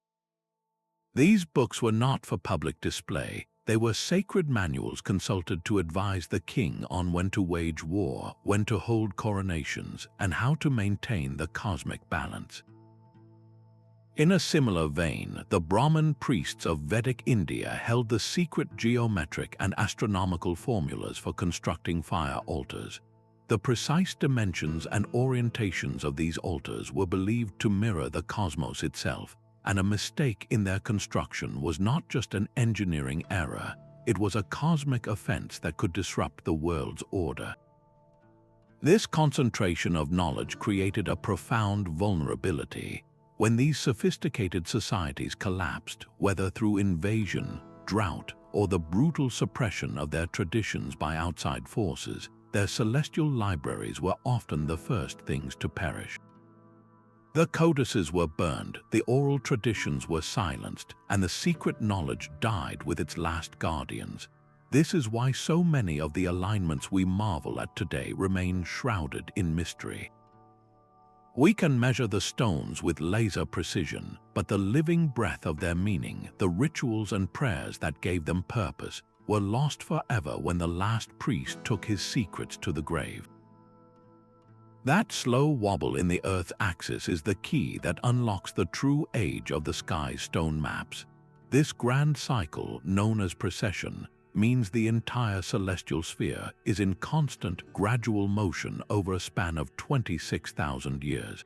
Speaker 1: These books were not for public display. They were sacred manuals consulted to advise the king on when to wage war, when to hold coronations, and how to maintain the cosmic balance. In a similar vein, the Brahmin priests of Vedic India held the secret geometric and astronomical formulas for constructing fire altars. The precise dimensions and orientations of these altars were believed to mirror the cosmos itself, and a mistake in their construction was not just an engineering error, it was a cosmic offense that could disrupt the world's order. This concentration of knowledge created a profound vulnerability. When these sophisticated societies collapsed, whether through invasion, drought, or the brutal suppression of their traditions by outside forces, their celestial libraries were often the first things to perish. The codices were burned, the oral traditions were silenced, and the secret knowledge died with its last guardians. This is why so many of the alignments we marvel at today remain shrouded in mystery. We can measure the stones with laser precision, but the living breath of their meaning, the rituals and prayers that gave them purpose, were lost forever when the last priest took his secrets to the grave. That slow wobble in the Earth's axis is the key that unlocks the true age of the sky's stone maps. This grand cycle, known as precession, means the entire celestial sphere is in constant, gradual motion over a span of 26,000 years.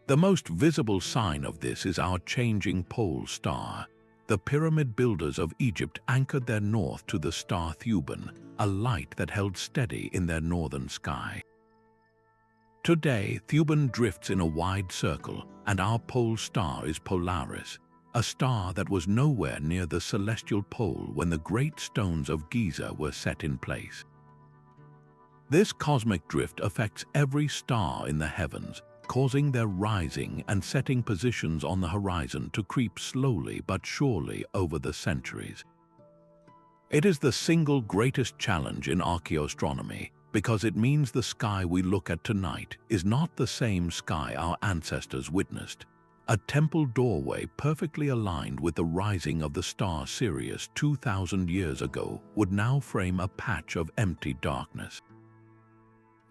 Speaker 1: The most visible sign of this is our changing pole star. The pyramid builders of Egypt anchored their north to the star Thuban, a light that held steady in their northern sky. Today, Thuban drifts in a wide circle, and our pole star is Polaris, a star that was nowhere near the celestial pole when the great stones of Giza were set in place. This cosmic drift affects every star in the heavens, causing their rising and setting positions on the horizon to creep slowly but surely over the centuries. It is the single greatest challenge in archaeoastronomy, because it means the sky we look at tonight is not the same sky our ancestors witnessed. A temple doorway perfectly aligned with the rising of the star Sirius 2,000 years ago would now frame a patch of empty darkness.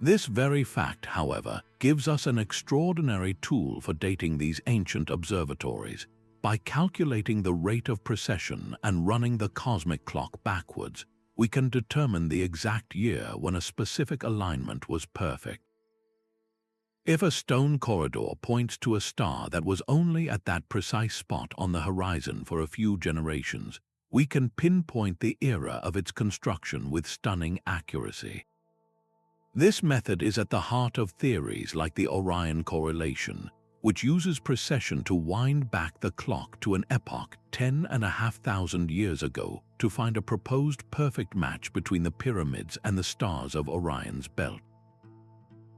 Speaker 1: This very fact, however, gives us an extraordinary tool for dating these ancient observatories. By calculating the rate of precession and running the cosmic clock backwards, we can determine the exact year when a specific alignment was perfect. If a stone corridor points to a star that was only at that precise spot on the horizon for a few generations, we can pinpoint the era of its construction with stunning accuracy. This method is at the heart of theories like the Orion correlation, which uses precession to wind back the clock to an epoch 10,500 years ago to find a proposed perfect match between the pyramids and the stars of Orion's belt.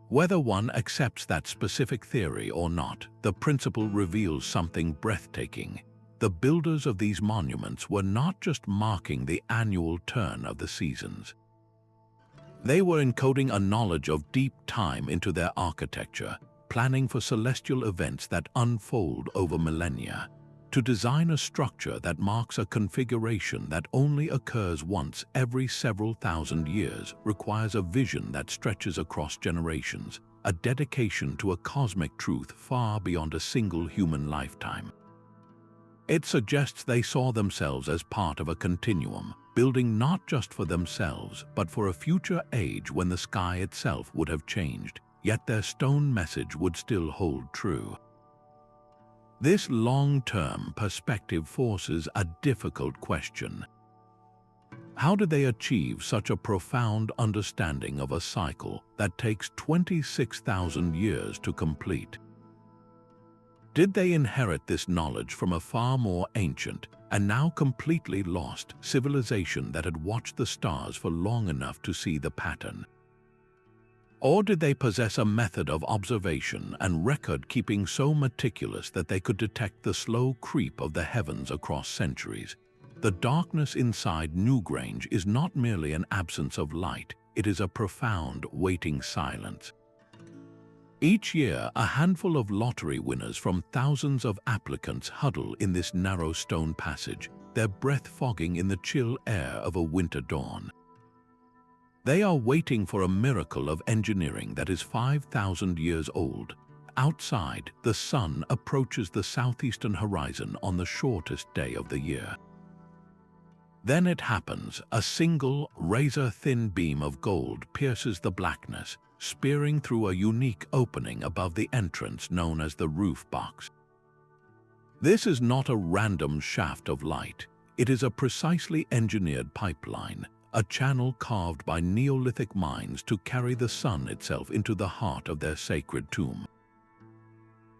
Speaker 1: Whether one accepts that specific theory or not, the principle reveals something breathtaking. The builders of these monuments were not just marking the annual turn of the seasons. They were encoding a knowledge of deep time into their architecture, planning for celestial events that unfold over millennia. To design a structure that marks a configuration that only occurs once every several thousand years requires a vision that stretches across generations, a dedication to a cosmic truth far beyond a single human lifetime. It suggests they saw themselves as part of a continuum, building not just for themselves, but for a future age when the sky itself would have changed, yet their stone message would still hold true. This long-term perspective forces a difficult question. How did they achieve such a profound understanding of a cycle that takes 26,000 years to complete? Did they inherit this knowledge from a far more ancient and now completely lost civilization that had watched the stars for long enough to see the pattern? Or did they possess a method of observation and record-keeping so meticulous that they could detect the slow creep of the heavens across centuries? The darkness inside Newgrange is not merely an absence of light, it is a profound, waiting silence. Each year, a handful of lottery winners from thousands of applicants huddle in this narrow stone passage, their breath fogging in the chill air of a winter dawn. They are waiting for a miracle of engineering that is 5,000 years old. Outside, the sun approaches the southeastern horizon on the shortest day of the year. Then it happens, a single, razor-thin beam of gold pierces the blackness, spearing through a unique opening above the entrance known as the roof box. This is not a random shaft of light. It is a precisely engineered pipeline, a channel carved by Neolithic minds to carry the sun itself into the heart of their sacred tomb.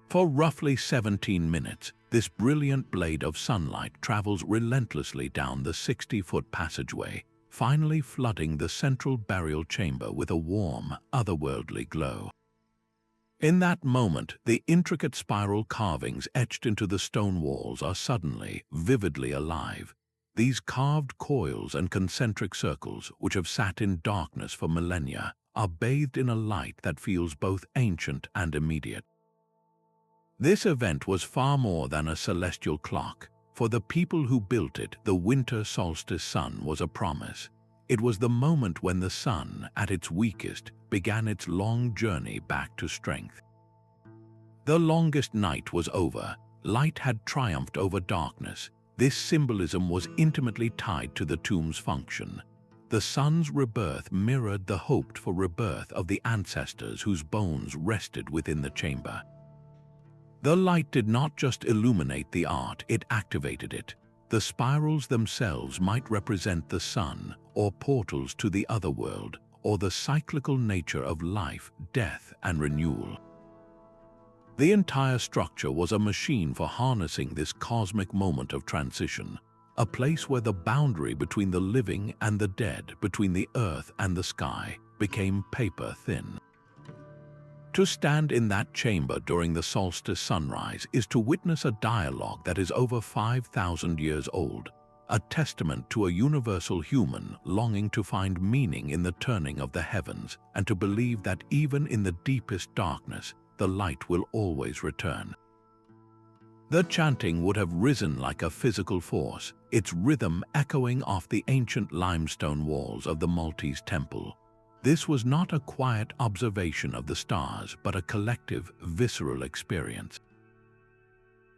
Speaker 1: For roughly 17 minutes, this brilliant blade of sunlight travels relentlessly down the 60-foot passageway, finally flooding the central burial chamber with a warm, otherworldly glow. In that moment, the intricate spiral carvings etched into the stone walls are suddenly, vividly alive. These carved coils and concentric circles, which have sat in darkness for millennia, are bathed in a light that feels both ancient and immediate. This event was far more than a celestial clock. For the people who built it, the winter solstice sun was a promise. It was the moment when the sun, at its weakest, began its long journey back to strength. The longest night was over. Light had triumphed over darkness. This symbolism was intimately tied to the tomb's function. The sun's rebirth mirrored the hoped-for rebirth of the ancestors whose bones rested within the chamber. The light did not just illuminate the art, it activated it. The spirals themselves might represent the sun, or portals to the other world, or the cyclical nature of life, death, and renewal. The entire structure was a machine for harnessing this cosmic moment of transition, a place where the boundary between the living and the dead, between the earth and the sky, became paper-thin. To stand in that chamber during the solstice sunrise is to witness a dialogue that is over 5,000 years old, a testament to a universal human longing to find meaning in the turning of the heavens and to believe that even in the deepest darkness, the light will always return. The chanting would have risen like a physical force, its rhythm echoing off the ancient limestone walls of the Maltese temple. This was not a quiet observation of the stars, but a collective, visceral experience.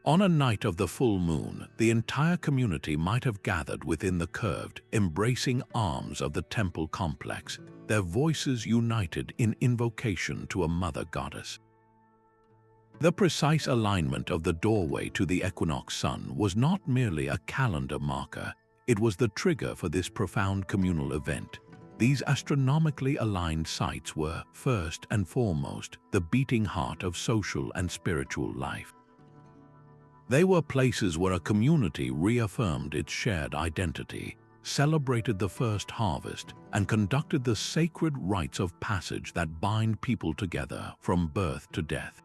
Speaker 1: On a night of the full moon, the entire community might have gathered within the curved, embracing arms of the temple complex, their voices united in invocation to a mother goddess. The precise alignment of the doorway to the equinox sun was not merely a calendar marker, it was the trigger for this profound communal event. These astronomically aligned sites were, first and foremost, the beating heart of social and spiritual life. They were places where a community reaffirmed its shared identity, celebrated the first harvest, and conducted the sacred rites of passage that bind people together from birth to death.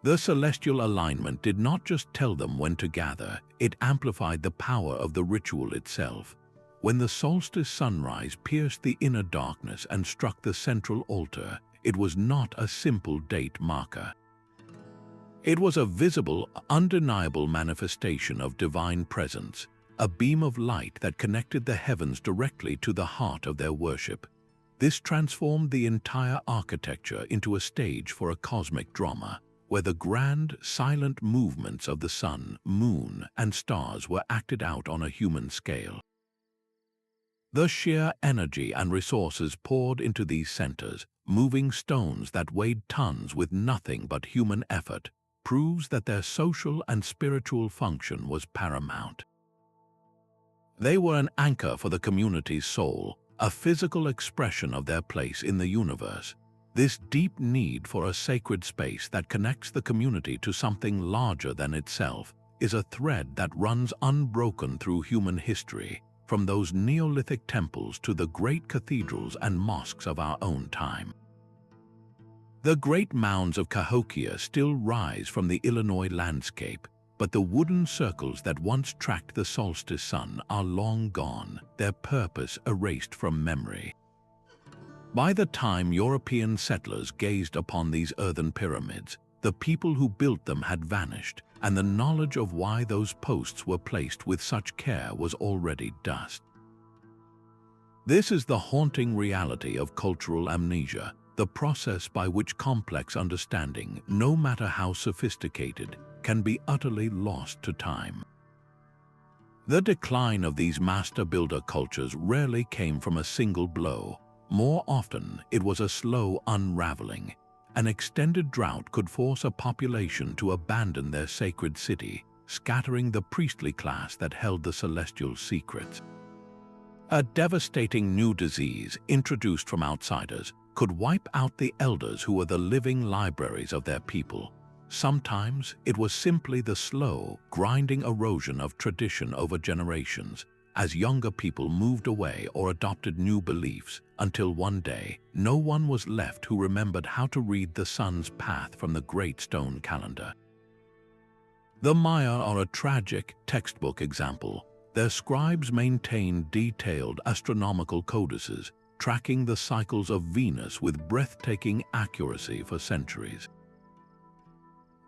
Speaker 1: The celestial alignment did not just tell them when to gather, it amplified the power of the ritual itself. When the solstice sunrise pierced the inner darkness and struck the central altar, it was not a simple date marker. It was a visible, undeniable manifestation of divine presence, a beam of light that connected the heavens directly to the heart of their worship. This transformed the entire architecture into a stage for a cosmic drama, where the grand, silent movements of the sun, moon, and stars were acted out on a human scale. The sheer energy and resources poured into these centers, moving stones that weighed tons with nothing but human effort, proves that their social and spiritual function was paramount. They were an anchor for the community's soul, a physical expression of their place in the universe. This deep need for a sacred space that connects the community to something larger than itself is a thread that runs unbroken through human history, from those Neolithic temples to the great cathedrals and mosques of our own time. The great mounds of Cahokia still rise from the Illinois landscape, but the wooden circles that once tracked the solstice sun are long gone, their purpose erased from memory. By the time European settlers gazed upon these earthen pyramids, the people who built them had vanished, and the knowledge of why those posts were placed with such care was already dust. This is the haunting reality of cultural amnesia, the process by which complex understanding, no matter how sophisticated, can be utterly lost to time. The decline of these master builder cultures rarely came from a single blow. More often, it was a slow unraveling. An extended drought could force a population to abandon their sacred city, scattering the priestly class that held the celestial secrets. A devastating new disease, introduced from outsiders, could wipe out the elders who were the living libraries of their people. Sometimes it was simply the slow, grinding erosion of tradition over generations, as younger people moved away or adopted new beliefs, until one day, no one was left who remembered how to read the sun's path from the great stone calendar. The Maya are a tragic textbook example. Their scribes maintained detailed astronomical codices, tracking the cycles of Venus with breathtaking accuracy for centuries.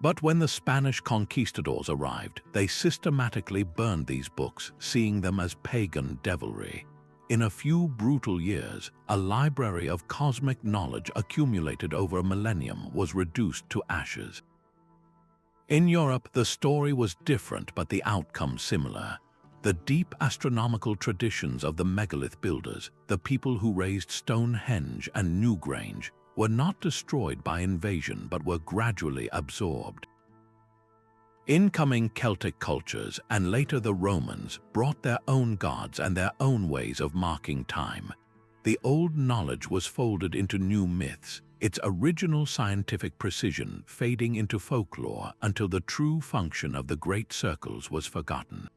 Speaker 1: But when the Spanish conquistadors arrived, they systematically burned these books, seeing them as pagan devilry. In a few brutal years, a library of cosmic knowledge accumulated over a millennium was reduced to ashes. In Europe, the story was different but the outcome similar. The deep astronomical traditions of the megalith builders, the people who raised Stonehenge and Newgrange, were not destroyed by invasion but were gradually absorbed. Incoming Celtic cultures, and later the Romans, brought their own gods and their own ways of marking time. The old knowledge was folded into new myths, its original scientific precision fading into folklore until the true function of the great circles was forgotten.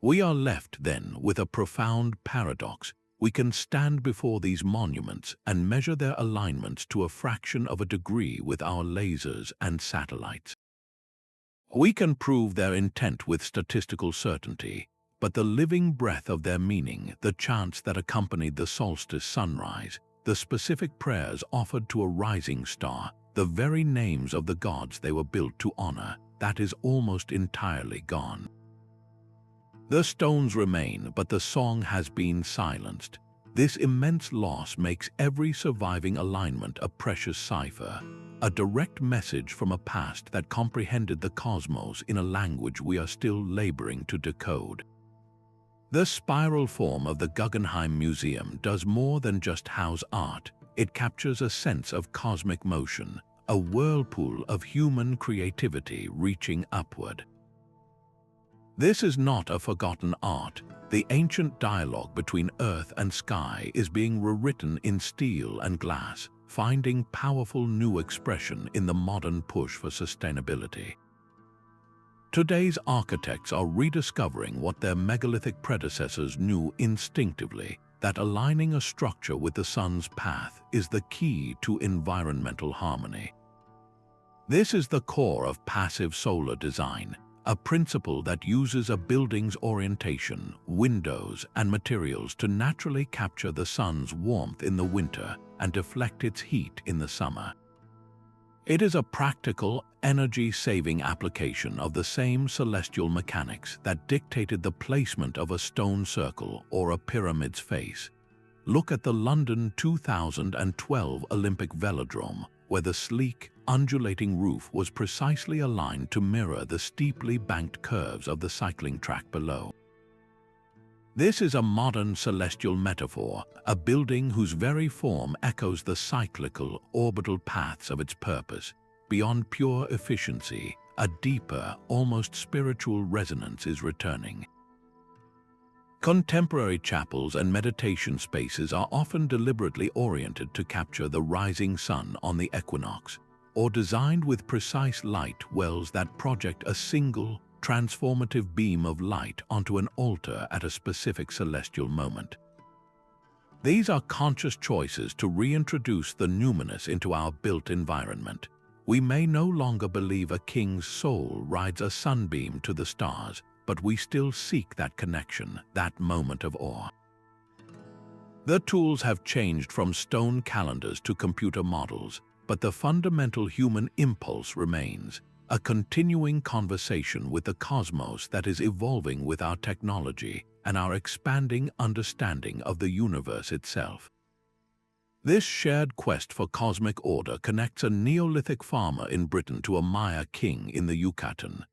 Speaker 1: We are left, then, with a profound paradox. We can stand before these monuments and measure their alignments to a fraction of a degree with our lasers and satellites. We can prove their intent with statistical certainty, but the living breath of their meaning, the chants that accompanied the solstice sunrise, the specific prayers offered to a rising star, the very names of the gods they were built to honor, that is almost entirely gone. The stones remain, but the song has been silenced. This immense loss makes every surviving alignment a precious cipher, a direct message from a past that comprehended the cosmos in a language we are still laboring to decode. The spiral form of the Guggenheim Museum does more than just house art. It captures a sense of cosmic motion, a whirlpool of human creativity reaching upward. This is not a forgotten art. The ancient dialogue between earth and sky is being rewritten in steel and glass, finding powerful new expression in the modern push for sustainability. Today's architects are rediscovering what their megalithic predecessors knew instinctively, that aligning a structure with the sun's path is the key to environmental harmony. This is the core of passive solar design, a principle that uses a building's orientation, windows, and materials to naturally capture the sun's warmth in the winter and deflect its heat in the summer. It is a practical, energy-saving application of the same celestial mechanics that dictated the placement of a stone circle or a pyramid's face. Look at the London 2012 Olympic Velodrome, where the sleek, undulating roof was precisely aligned to mirror the steeply banked curves of the cycling track below. This is a modern celestial metaphor, a building whose very form echoes the cyclical, orbital paths of its purpose. Beyond pure efficiency, a deeper, almost spiritual resonance is returning. Contemporary chapels and meditation spaces are often deliberately oriented to capture the rising sun on the equinox, or designed with precise light wells that project a single, transformative beam of light onto an altar at a specific celestial moment. These are conscious choices to reintroduce the numinous into our built environment. We may no longer believe a king's soul rides a sunbeam to the stars, but we still seek that connection, that moment of awe. The tools have changed from stone calendars to computer models, but the fundamental human impulse remains, a continuing conversation with the cosmos that is evolving with our technology and our expanding understanding of the universe itself. This shared quest for cosmic order connects a Neolithic farmer in Britain to a Maya king in the Yucatan.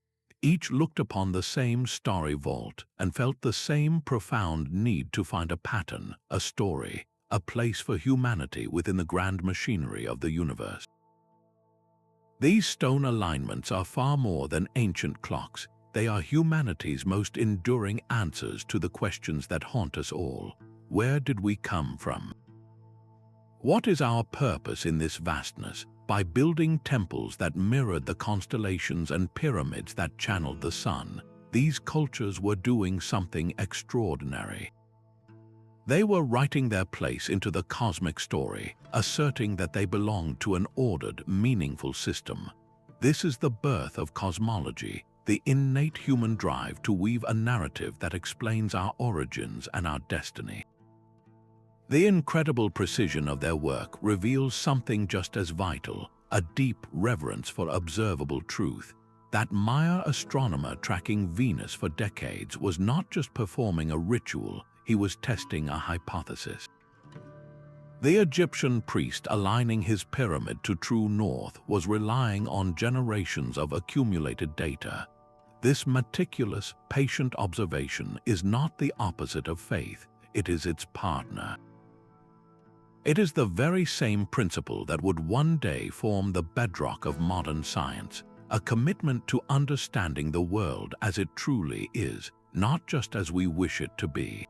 Speaker 1: Each looked upon the same starry vault and felt the same profound need to find a pattern, a story, a place for humanity within the grand machinery of the universe. These stone alignments are far more than ancient clocks. They are humanity's most enduring answers to the questions that haunt us all. Where did we come from? What is our purpose in this vastness? By building temples that mirrored the constellations and pyramids that channeled the sun, these cultures were doing something extraordinary. They were writing their place into the cosmic story, asserting that they belonged to an ordered, meaningful system. This is the birth of cosmology, the innate human drive to weave a narrative that explains our origins and our destiny. The incredible precision of their work reveals something just as vital, a deep reverence for observable truth. That Maya astronomer tracking Venus for decades was not just performing a ritual, he was testing a hypothesis. The Egyptian priest aligning his pyramid to true north was relying on generations of accumulated data. This meticulous, patient observation is not the opposite of faith, it is its partner. It is the very same principle that would one day form the bedrock of modern science, a commitment to understanding the world as it truly is, not just as we wish it to be.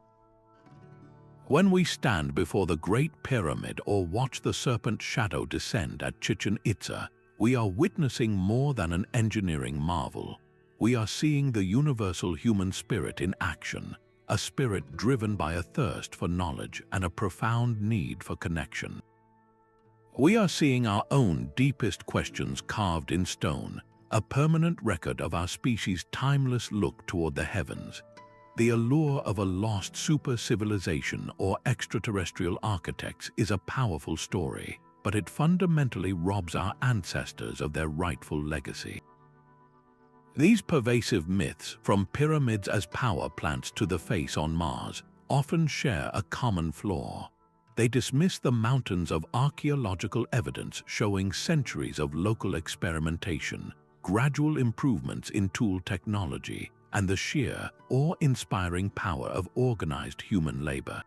Speaker 1: When we stand before the Great Pyramid or watch the Serpent shadow descend at Chichen Itza, we are witnessing more than an engineering marvel. We are seeing the universal human spirit in action, a spirit driven by a thirst for knowledge and a profound need for connection. We are seeing our own deepest questions carved in stone, a permanent record of our species' timeless look toward the heavens. The allure of a lost super-civilization or extraterrestrial architects is a powerful story, but it fundamentally robs our ancestors of their rightful legacy. These pervasive myths, from pyramids as power plants to the face on Mars, often share a common flaw. They dismiss the mountains of archaeological evidence showing centuries of local experimentation, gradual improvements in tool technology, and the sheer, awe-inspiring power of organized human labor.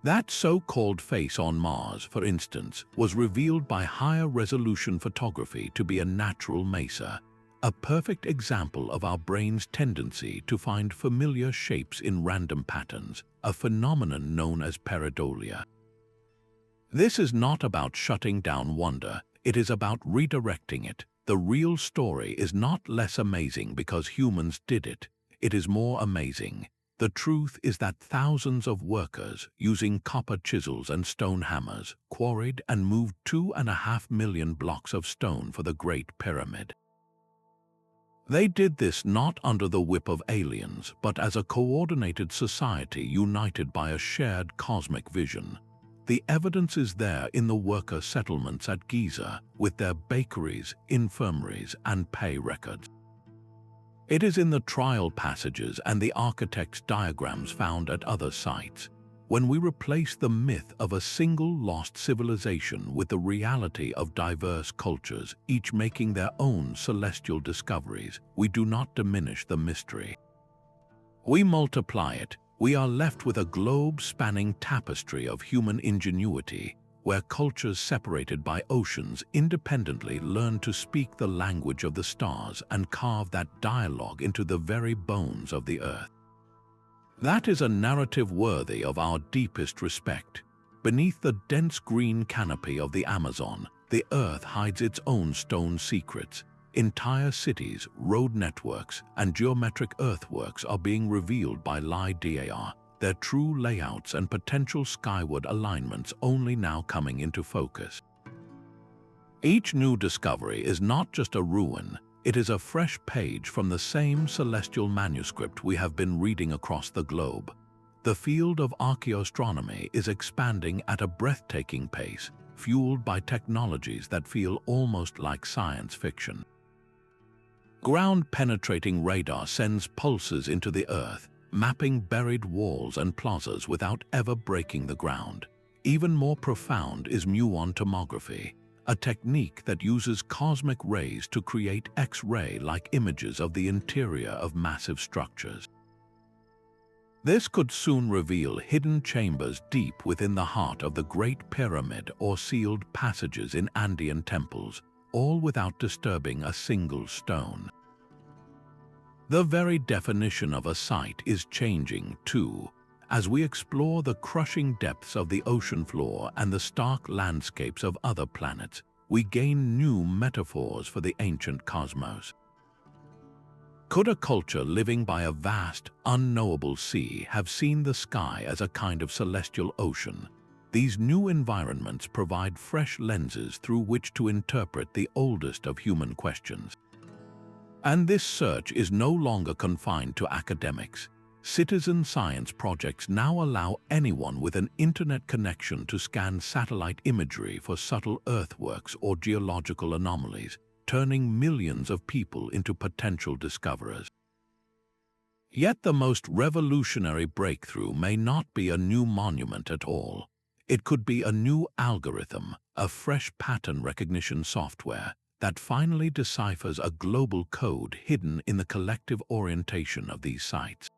Speaker 1: That so-called face on Mars, for instance, was revealed by higher-resolution photography to be a natural mesa, a perfect example of our brain's tendency to find familiar shapes in random patterns, a phenomenon known as pareidolia. This is not about shutting down wonder, it is about redirecting it. The real story is not less amazing because humans did it, it is more amazing. The truth is that thousands of workers, using copper chisels and stone hammers, quarried and moved 2.5 million blocks of stone for the Great Pyramid. They did this not under the whip of aliens, but as a coordinated society united by a shared cosmic vision. The evidence is there in the worker settlements at Giza, with their bakeries, infirmaries, and pay records. It is in the trial passages and the architect's diagrams found at other sites. When we replace the myth of a single lost civilization with the reality of diverse cultures, each making their own celestial discoveries, we do not diminish the mystery. We multiply it. We are left with a globe-spanning tapestry of human ingenuity, where cultures separated by oceans independently learn to speak the language of the stars and carve that dialogue into the very bones of the earth. That is a narrative worthy of our deepest respect. Beneath the dense green canopy of the Amazon, the earth hides its own stone secrets. Entire cities, road networks, and geometric earthworks are being revealed by LiDAR, their true layouts and potential skyward alignments only now coming into focus. Each new discovery is not just a ruin, it is a fresh page from the same celestial manuscript we have been reading across the globe. The field of archaeoastronomy is expanding at a breathtaking pace, fueled by technologies that feel almost like science fiction. Ground-penetrating radar sends pulses into the earth, mapping buried walls and plazas without ever breaking the ground. Even more profound is muon tomography, a technique that uses cosmic rays to create X-ray-like images of the interior of massive structures. This could soon reveal hidden chambers deep within the heart of the Great Pyramid or sealed passages in Andean temples, all without disturbing a single stone. The very definition of a site is changing, too, as we explore the crushing depths of the ocean floor and the stark landscapes of other planets. We gain new metaphors for the ancient cosmos. Could a culture living by a vast, unknowable sea have seen the sky as a kind of celestial ocean? These new environments provide fresh lenses through which to interpret the oldest of human questions. And this search is no longer confined to academics. Citizen science projects now allow anyone with an internet connection to scan satellite imagery for subtle earthworks or geological anomalies, turning millions of people into potential discoverers. Yet the most revolutionary breakthrough may not be a new monument at all. It could be a new algorithm, a fresh pattern recognition software that finally deciphers a global code hidden in the collective orientation of these sites.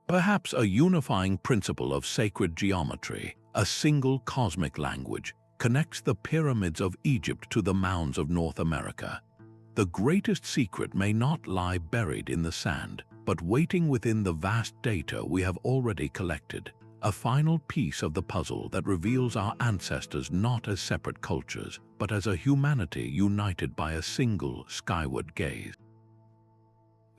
Speaker 1: Perhaps a unifying principle of sacred geometry, a single cosmic language, connects the pyramids of Egypt to the mounds of North America. The greatest secret may not lie buried in the sand, but waiting within the vast data we have already collected, a final piece of the puzzle that reveals our ancestors not as separate cultures, but as a humanity united by a single skyward gaze.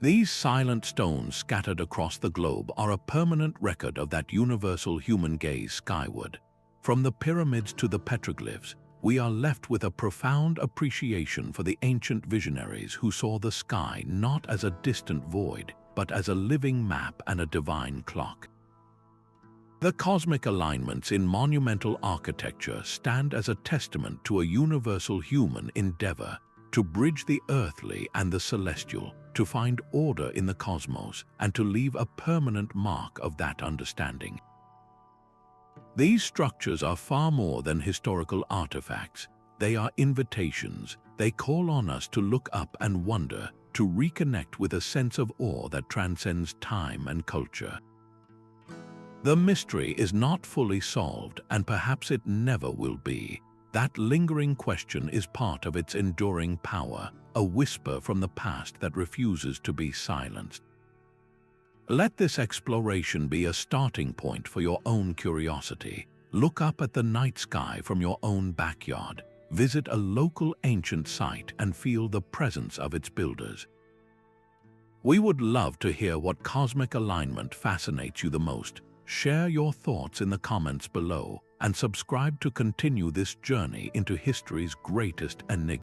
Speaker 1: These silent stones scattered across the globe are a permanent record of that universal human gaze skyward. From the pyramids to the petroglyphs, we are left with a profound appreciation for the ancient visionaries who saw the sky not as a distant void, but as a living map and a divine clock. The cosmic alignments in monumental architecture stand as a testament to a universal human endeavor to bridge the earthly and the celestial, to find order in the cosmos, and to leave a permanent mark of that understanding. These structures are far more than historical artifacts. They are invitations. They call on us to look up and wonder, to reconnect with a sense of awe that transcends time and culture. The mystery is not fully solved, and perhaps it never will be. That lingering question is part of its enduring power, a whisper from the past that refuses to be silenced. Let this exploration be a starting point for your own curiosity. Look up at the night sky from your own backyard. Visit a local ancient site and feel the presence of its builders. We would love to hear what cosmic alignment fascinates you the most. Share your thoughts in the comments below and subscribe to continue this journey into history's greatest enigma.